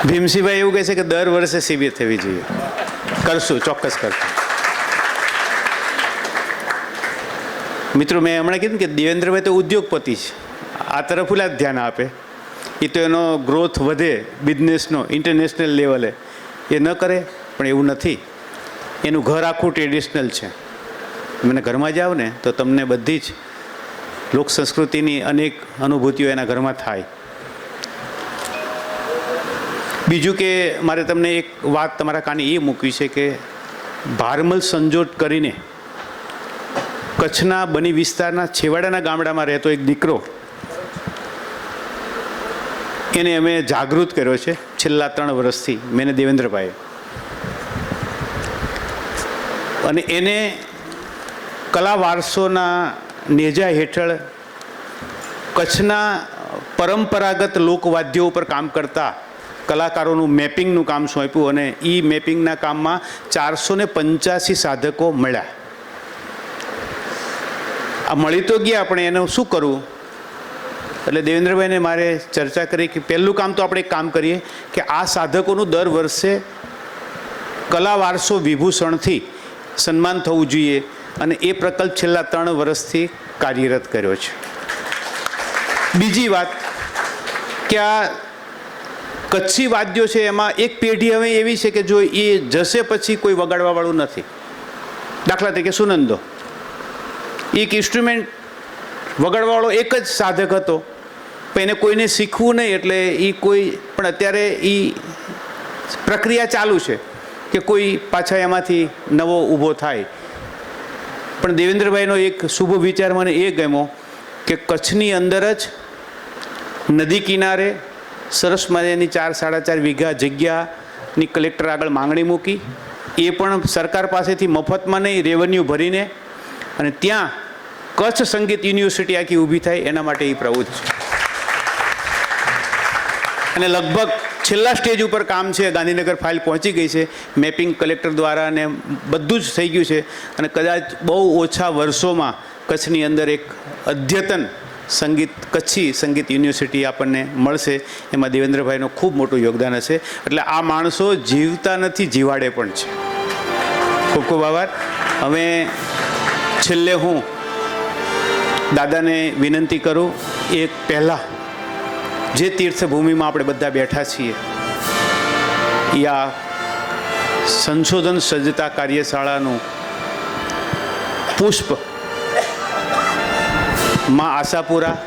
ભીમસિંહભાઈ એવું કહે છે કે દર વર્ષે શિબિર થવી જોઈએ. કરશું, ચોક્કસ કરશું. મિત્રો, મેં હમણાં કીધું કે દેવેન્દ્રભાઈ તો ઉદ્યોગપતિ છે, આ તરફ જ ધ્યાન આપે. એ તો એનો ગ્રોથ વધે બિઝનેસનો ઇન્ટરનેશનલ લેવલે એ ન કરે, પણ એવું નથી. એનું ઘર આખું ટ્રેડિશનલ છે. મને ઘરમાં જાઓ ને તો તમને બધી જ લોક સંસ્કૃતિની અનેક અનુભૂતિઓ એના ઘરમાં થાય. બીજું કે મારે તમને એક વાત તમારા કાને એ મૂકવી છે કે ભારમલ સંજોટ કરીને કચ્છના બની વિસ્તારના છેવાડાના ગામડામાં રહેતો એક દીકરો, એને અમે જાગૃત કર્યો છે છેલ્લા 3 વર્ષથી, મેં દેવેન્દ્રભાઈ. અને એને કલા વારસોના નેજા હેઠળ કચ્છના પરંપરાગત લોકવાદ્યો ઉપર કામ કરતા કલાકારોનું મેપિંગનું કામ સોંપ્યું. અને એ મેપિંગના કામમાં 485 સાધકો મળ્યા. આ મળી તો ગયા, પણ એનું શું કરવું? એટલે દેવેન્દ્રભાઈને મારે ચર્ચા કરી કે પહેલું કામ તો આપણે એક કામ કરીએ કે આ સાધકોનું દર વર્ષે કલા વારસો વિભૂષણથી સન્માન થવું જોઈએ. અને એ પ્રકલ્પ છેલ્લા 3 વર્ષથી કાર્યરત કર્યો છે. બીજી વાત કે આ કચ્છી વાદ્યો છે એમાં એક પેઢી હવે એવી છે કે જો એ જશે પછી કોઈ વગાડવાવાળું નથી. દાખલા તરીકે સુનંદો, એક ઇન્સ્ટ્રુમેન્ટ વગાડવાવાળો એક જ સાધક હતો, પણ એને કોઈને શીખવું નહીં, એટલે એ કોઈ પણ અત્યારે એ પ્રક્રિયા ચાલુ છે કે કોઈ પાછા એમાંથી નવો ઊભો થાય. પણ દેવેન્દ્રભાઈનો એક શુભ વિચાર મને એ ગમ્યો કે કચ્છની અંદર જ નદી કિનારે સરસ મજાની 4-4.5 વીઘા જગ્યાની કલેક્ટર આગળ માંગણી મૂકી, એ પણ સરકાર પાસેથી મફતમાં નહીં, રેવન્યુ ભરીને, અને ત્યાં કચ્છ સંગીત યુનિવર્સિટી આખી ઊભી થાય એના માટે એ પ્રવૃત્તિ છે. અને લગભગ છેલ્લા સ્ટેજ ઉપર કામ છે, ગાંધીનગર ફાઇલ પહોંચી ગઈ છે, મેપિંગ કલેક્ટર દ્વારા, અને બધું જ થઈ ગયું છે. અને કદાચ બહુ ઓછા વર્ષોમાં કચ્છની અંદર એક અદ્યતન કચ્છી સંગીત યુનિવર્સિટી આપણને મળશે. એમાં દેવેન્દ્રભાઈનું ખૂબ મોટું યોગદાન હશે. એટલે આ માણસો જીવતા નથી, જીવાડે પણ છે. ખૂબ ખૂબ આભાર. હવે છેલ્લે હું દાદાને વિનંતી કરું, એક પહેલાં જે તીર્થભૂમિમાં આપણે બધા બેઠા છીએ, એ આ સંશોધન સજ્જતા કાર્યશાળાનું પુષ્પ માં આશાપુરા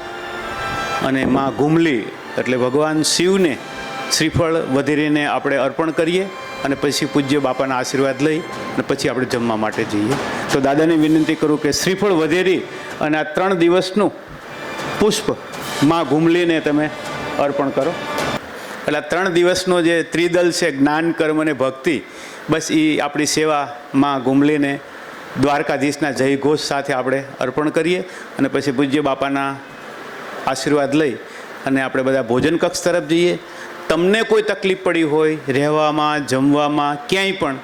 અને માં ઘુમલી એટલે ભગવાન શિવને શ્રીફળ વધેરીને આપણે અર્પણ કરીએ, અને પછી પૂજ્ય બાપાના આશીર્વાદ લઈ અને પછી આપણે જમવા માટે જઈએ. તો દાદાને વિનંતી કરું કે શ્રીફળ વધેરી અને આ 3 દિવસનું પુષ્પ માં ઘુમલીને તમે અર્પણ કરો. એટલે 3 દિવસનો જે ત્રિદલ છે, જ્ઞાન, કર્મ અને ભક્તિ, બસ એ આપણી સેવા માં ઘુમલીને દ્વારકાધીશના જયઘોષ સાથે આપણે અર્પણ કરીએ, અને પછી પૂજ્ય બાપાના આશીર્વાદ લઈ અને આપણે બધા ભોજન કક્ષ તરફ જઈએ. તમને કોઈ તકલીફ પડી હોય રહેવામાં, જમવામાં, ક્યાંય પણ,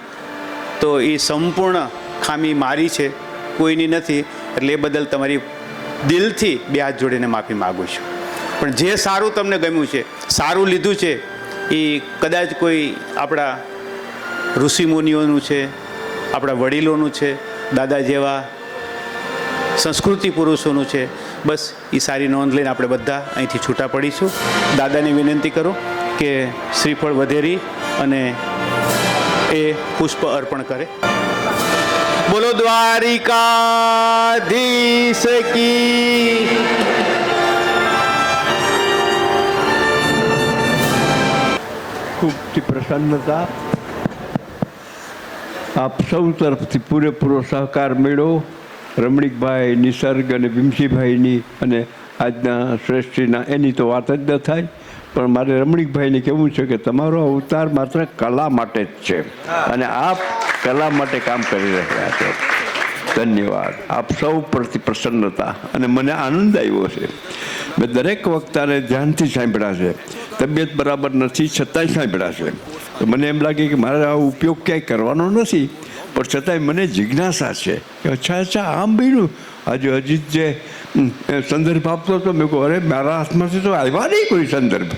તો એ સંપૂર્ણ ખામી મારી છે, કોઈની નથી. એટલે એ બદલ તમારી દિલથી 2 હાથ જોડીને માફી માગું છું. પણ જે સારું તમને ગમ્યું છે, સારું લીધું છે, એ કદાચ કોઈ આપણા ઋષિમુનિઓનું છે, આપણા વડીલોનું છે, દાદા જેવા સંસ્કૃતિ પુરુષોનું છે. બસ એ સારી નોંધ લઈને આપણે બધા અહીંથી છૂટા પડીશું. દાદાને વિનંતી કરું કે શ્રીફળ વધેરી અને એ પુષ્પ અર્પણ કરે. બોલો દ્વારિકાધીશ કી. ખૂબ પ્રસન્નતા. આપ સૌ તરફથી પૂરેપૂરો સહકાર મળ્યો. રમણીકભાઈ, નિસર્ગ અને ભીમસિંહભાઈની અને આજના શ્રેષ્ઠીના એની તો વાત જ ન થાય. પણ મારે રમણીકભાઈને કહેવું છે કે તમારો અવતાર માત્ર કલા માટે જ છે, અને આપ કલા માટે કામ કરી રહ્યા છો. ધન્યવાદ. આપ સૌ પ્રતિ પ્રસન્નતા અને મને આનંદ આવ્યો છે. મેં દરેક વક્તાને ધ્યાનથી સાંભળ્યા છે. તબિયત બરાબર નથી છતાંય સાંભળ્યા છે. તો મને એમ લાગે કે મારે આ ઉપયોગ ક્યાંય કરવાનો નથી, પણ છતાંય મને જિજ્ઞાસા છે કે અચ્છા આમ બન્યું. આજે અજીત જે સંદર્ભ આપતો હતો, મેં કહું અરે મારા હાથમાંથી તો આવ્યા નહીં કોઈ સંદર્ભ.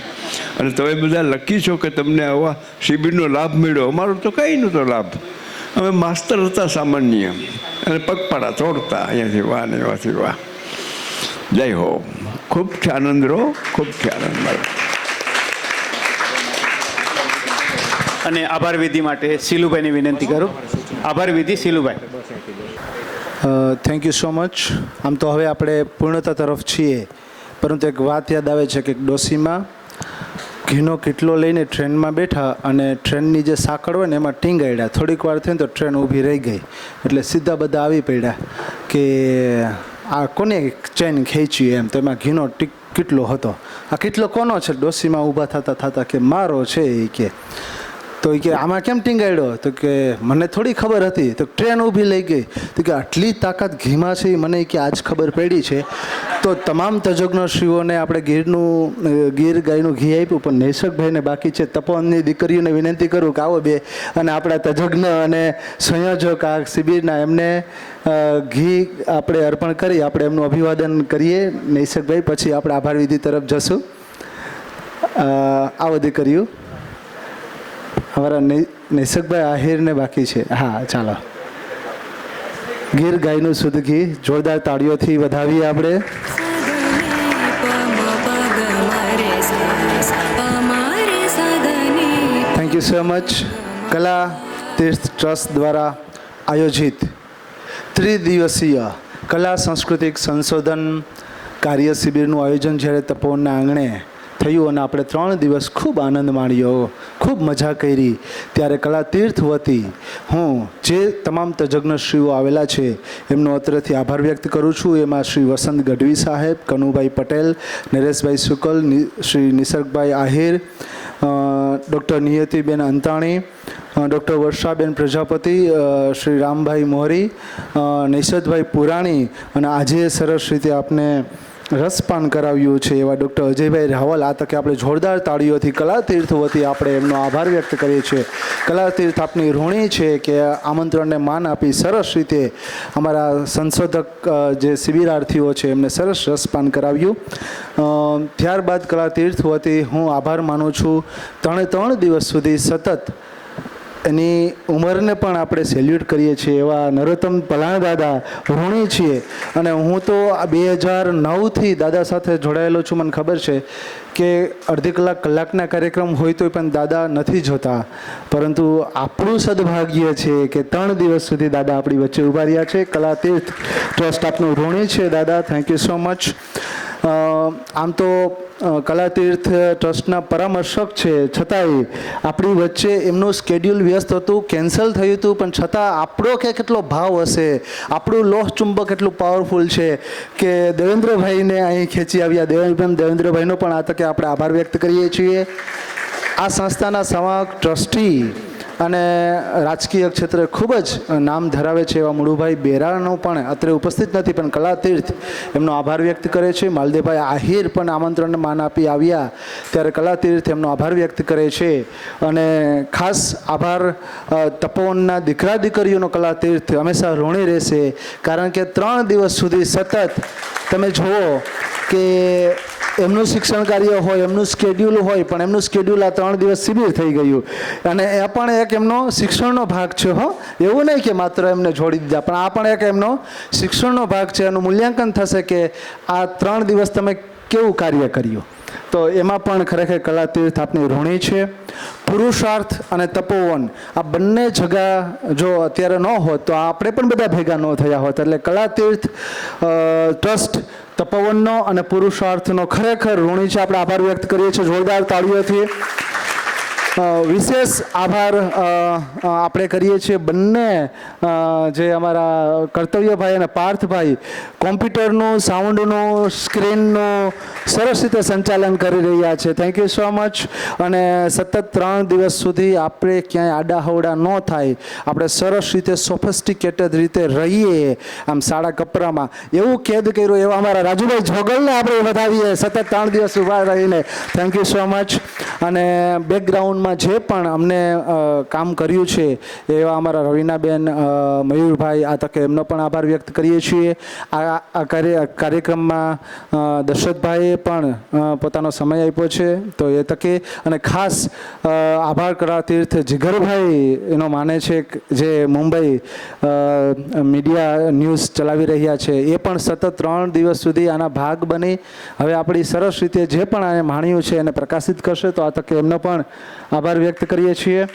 અને તમે બધા લખી છો કે તમને આવા શિબિરનો લાભ મળ્યો. અમારો તો કંઈ નહોતો લાભ. અમે માસ્તર હતા સામાન્ય, અને પગપાળા તોડતા અહીંયાથી વાહ ને એવાથી વાહ. જય હો. ખૂબ આનંદ રહો, ખૂબ આનંદ મળો. અને આભાર વિધિ માટે શીલુભાઈની વિનંતી કરું. આભાર વિધિ Shilubhai. Thank you so much. આમ તો હવે આપણે પૂર્ણતા તરફ છીએ, પરંતુ એક વાત યાદ આવે છે કે ડોસીમાં ઘીનો કેટલો લઈને ટ્રેનમાં બેઠા અને ટ્રેનની જે સાંકળ હોય ને એમાં ટીંગાડ્યા. થોડીક વાર થઈને તો ટ્રેન ઊભી રહી ગઈ, એટલે સીધા બધા આવી પડ્યા કે આ કોને ચેન ખેંચી એમ. તો એમાં ઘીનો કેટલો હતો. આ કેટલો કોનો છે? ડોસીમાં ઊભા થતા થતા કે મારો છે એ કે. તો એ કે આમાં કેમ ટીંગાડ્યો? તો કે મને થોડી ખબર હતી. તો ટ્રેન ઊભી લઈ ગઈ. તો કે આટલી તાકાત ઘીમાં છે એ મને કે આજ ખબર પડી છે. તો તમામ તજજ્ઞશ્રીઓને આપણે ગીર ગાયનું ઘી આપ્યું, પણ નૈસકભાઈને બાકી છે. તપોવનની દીકરીઓને વિનંતી કરું કે આવો બે, અને આપણા તજજ્ઞ અને સંયોજક આ શિબિરના એમને ઘી આપણે અર્પણ કરી આપણે એમનું અભિવાદન કરીએ. નૈસકભાઈ, પછી આપણે આભાર વિધિ તરફ જશું. આવો દીકરીઓ. અમારા નૈસકભાઈ આહિરને બાકી છે. હા ચાલો. ગીર ગાયનું શુદ્ધ ઘી જોરદાર તાળીઓથી વધાવીએ આપણે. Thank you so much. કલા તીર્થ ટ્રસ્ટ દ્વારા આયોજિત ત્રિદિવસીય કલા સાંસ્કૃતિક સંશોધન કાર્ય શિબિરનું આયોજન જ્યારે તપોવનના આંગણે થયું અને આપણે 3 દિવસ ખૂબ આનંદ માણ્યો, ખૂબ મજા કરી, ત્યારે કલા તીર્થ વતી હું જે તમામ તજજ્ઞશ્રીઓ આવેલા છે એમનો અત્રેથી આભાર વ્યક્ત કરું છું. એમાં શ્રી વસંત ગઢવી સાહેબ, કનુભાઈ પટેલ, નરેશભાઈ શુકલ, શ્રી નિસર્ગભાઈ આહિર, ડૉક્ટર નિયતિબેન અંતાણી, ડૉક્ટર વર્ષાબેન પ્રજાપતિ, શ્રી રામભાઈ મોરી, નૈસદભાઈ પુરાણી, અને આજે સરસ રીતે આપને રસપાન કરાવ્યું છે એવા ડૉક્ટર અજયભાઈ રાવલ. આ તકે આપણે જોરદાર તાળીઓથી કલા તીર્થ વતી આપણે એમનો આભાર વ્યક્ત કરીએ છીએ. કલા તીર્થ આપની ઋણી છે કે આમંત્રણને માન આપી સરસ રીતે અમારા સંશોધક જે શિબિરાર્થીઓ છે એમને સરસ રસપાન કરાવ્યું. ત્યારબાદ કલા તીર્થ વતી હું આભાર માનું છું. 3 દિવસ સુધી સતત એની ઉંમરને પણ આપણે સેલ્યુટ કરીએ છીએ એવા નરોત્તમ પલાણ દાદા ઋણી છીએ. અને હું તો 2009થી દાદા સાથે જોડાયેલો છું. મને ખબર છે કે અડધી કલાકના કાર્યક્રમ હોય તો પણ દાદા નથી જોતા, પરંતુ આપણું સદભાગ્ય છે કે 3 દિવસ સુધી દાદા આપણી વચ્ચે ઊભા રહ્યા છે. કલા તીર્થ ટ્રસ્ટ આપનું ઋણી છે દાદા. Thank you so much. આમ તો કલા તીર્થ ટ્રસ્ટના પરામર્શક છે, છતાંય આપણી વચ્ચે એમનું સ્કેડ્યુલ વ્યસ્ત હતું, કેન્સલ થયું હતું, પણ છતાં આપણો કે કેટલો ભાવ હશે, આપણું લોહ ચુંબક એટલું પાવરફુલ છે કે દેવેન્દ્રભાઈને અહીં ખેંચી આવ્યા. દેવેન્દ્રભાઈનો પણ આ તકે આપણે આભાર વ્યક્ત કરીએ છીએ. આ સંસ્થાના સંવાહક ટ્રસ્ટી અને રાજકીય ક્ષેત્રે ખૂબ જ નામ ધરાવે છે એવા મુળુભાઈ બેરાનો પણ અત્રે ઉપસ્થિત નથી, પણ કલા તીર્થ એમનો આભાર વ્યક્ત કરે છે. માલદેવભાઈ આહિર પણ આમંત્રણને માન આપી આવ્યા, ત્યારે કલા તીર્થ એમનો આભાર વ્યક્ત કરે છે. અને ખાસ આભાર તપોવનના દીકરા દીકરીઓનો કલા તીર્થ હંમેશા ઋણી રહેશે, કારણ કે 3 દિવસ સુધી સતત તમે જુઓ કે એમનું શિક્ષણ કાર્ય હોય, એમનું સ્કેડ્યુલ હોય, પણ એમનું સ્કેડ્યુલ આ 3 દિવસ શિબિર થઈ ગયું. અને એ પણ એક એમનો શિક્ષણનો ભાગ છે. એવું નહીં કે માત્ર એમને જોડી દીધા, પણ આ પણ એક એમનો શિક્ષણનો ભાગ છે. એનું મૂલ્યાંકન થશે કે આ 3 દિવસ તમે કેવું કાર્ય કર્યું. તો એમાં પણ ખરેખર કલા તીર્થ આપની ઋણી છે. પુરુષાર્થ અને તપોવન આ બંને જગા જો અત્યારે ન હોત તો આપણે પણ બધા ભેગા ન થયા હોત. એટલે કલા તીર્થ ટ્રસ્ટ તપોવનનો અને પુરુષાર્થનો ખરેખર ઋણી છે. આપણે આભાર વ્યક્ત કરીએ છીએ જોરદાર તાળીઓથી. વિશેષ આભાર આપણે કરીએ છીએ બંને જે અમારા કર્તવ્યભાઈ અને પાર્થભાઈ કોમ્પ્યુટરનું, સાઉન્ડનું, સ્ક્રીનનું સરસ રીતે સંચાલન કરી રહ્યા છે. Thank you so much. અને સતત 3 દિવસ સુધી આપણે ક્યાંય આડાહવડા ન થાય, આપણે સરસ રીતે સોફિસ્ટિકેટેડ રીતે રહીએ આમ સાડા કપરામાં, એવું કેદ કર્યું એવા અમારા રાજુભાઈ જોગલને આપણે વધાવીએ સતત 3 દિવસ ઊભા રહીને. Thank you so much. અને બેકગ્રાઉન્ડમાં જે પણ અમને કામ કર્યું છે એવા અમારા રવિનાબેન, મયુરભાઈ, આ તકે એમનો પણ આભાર વ્યક્ત કરીએ છીએ. આ કાર્યક્રમમાં દશરથભાઈએ પણ પોતાનો સમય આપ્યો છે, તો એ તકે અને ખાસ આભાર કરા તીર્થ જીગરભાઈ એનો માને છે જે મુંબઈ મીડિયા ન્યૂઝ ચલાવી રહ્યા છે, એ પણ સતત 3 દિવસ સુધી આના ભાગ બની હવે આપણી સરસ રીતે જે પણ આને માણ્યું છે એને પ્રકાશિત કરશે, તો આ તકે એમનો પણ આભાર વ્યક્ત કરીએ છીએ.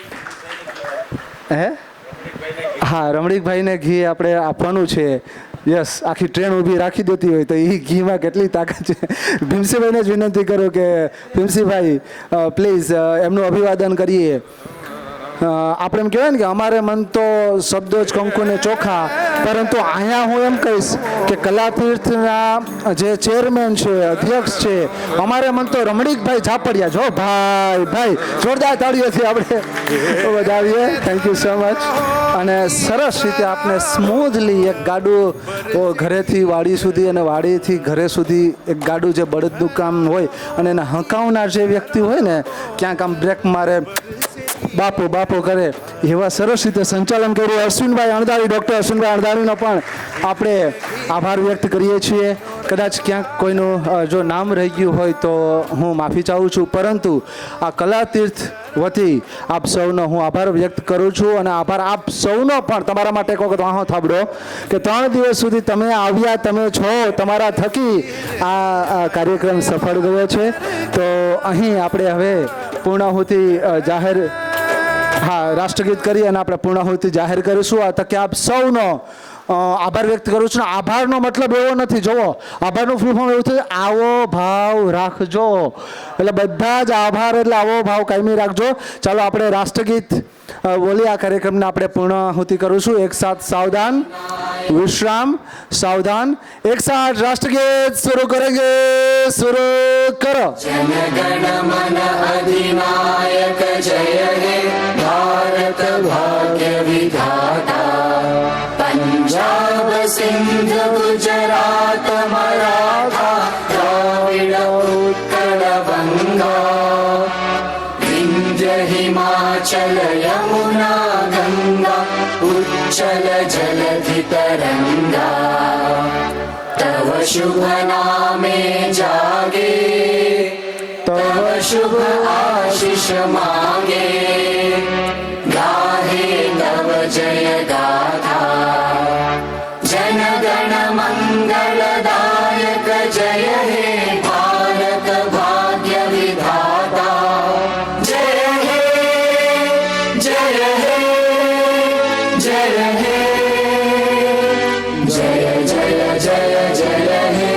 હા, રમણીકભાઈને ઘી આપણે આપવાનું છે. યસ, આખી ટ્રેન ઊભી રાખી દેતી હોય તો એ ઘીમાં કેટલી તાકાત છે. ભીમસીભાઈને જ વિનંતી કરું કે ભીમસીભાઈ પ્લીઝ એમનું અભિવાદન કરીએ. આપણે એમ કહેવાય ને કે અમારે મન તો શબ્દો જ કંકુને ચોખા, પરંતુ અહીંયા હું એમ કહીશ કે કલાતીર્થના જે ચેરમેન છે, અધ્યક્ષ છે, અમારે મન તો રમણીકભાઈ ઝાપડિયા. જો ભાઈ જોરદાર તાળીઓથી આપણે વધાવીએ. Thank you so much. અને સરસ રીતે આપણે સ્મૂધલી એક ગાડું ઘરેથી વાડી સુધી અને વાડીથી ઘરે સુધી એક ગાડું જે બળદનું કામ હોય અને એને હંકાવનાર જે વ્યક્તિ હોય ને, ક્યાંક આમ બ્રેક મારે, બાપો કરે, એવા સરસ રીતે સંચાલન કર્યું અશ્વિનભાઈ અણદારી, ડૉક્ટર અશ્વિનભાઈ અણદારીનો પણ આપણે આભાર વ્યક્ત કરીએ છીએ. કદાચ ક્યાંક કોઈનું જો નામ રહી ગયું હોય તો હું માફી ચાહું છું, પરંતુ આ કલાતીર્થ વતી આપ સૌનો હું આભાર વ્યક્ત કરું છું. અને આભાર આપ સૌનો પણ તમારા માટે એક વખત વાહો થાબડો કે 3 દિવસ સુધી તમે આવ્યા, તમે છો, તમારા થકી આ કાર્યક્રમ સફળ ગયો છે. તો અહીં આપણે હવે પૂર્ણાહુતિ જાહેર, હા, રાષ્ટ્રગીત કરી અને આપણે પૂર્ણાહુતિ જાહેર કરીશું. આ તકે આપ સૌનો આભાર વ્યક્ત કરું છું. આભારનો મતલબ એવો નથી, જુઓ, આભારનું ફૂલ ફોર્મ એવું છે આવો ભાવ રાખજો, એટલે બધા જ આભાર એટલે આવો ભાવ કાયમી રાખજો. ચાલો આપણે રાષ્ટ્રગીત બોલી આ કાર્યક્રમને આપણે પૂર્ણાહુતિ કરીશું. એક સાથ સાવધાન, વિશ્રામ, સાવધાન, એક સાથ રાષ્ટ્રગીત शुरू करेंगे. शुरू करो. जनगण मन अधिनायक जय हे भारत भाग्य विधाता, पंजाब सिंध गुजरात मराठा द्राविड उत्कल बंगा, विंध्य हिमाचल यमुना गंगा उच्चल जलधि तरंगा, तव शुभ नामे जागे, तव शुभ आशीष मांगे, गाहे तव जय गाथा, जन गण मंगल दायक जय हे भारत भाग्य विधाता, जय हे जय हे जय हे जय जय जय जय हे.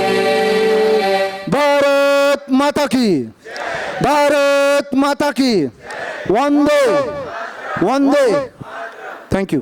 भारत माता की, भारत माता की, वंदे वंदे. Thank you.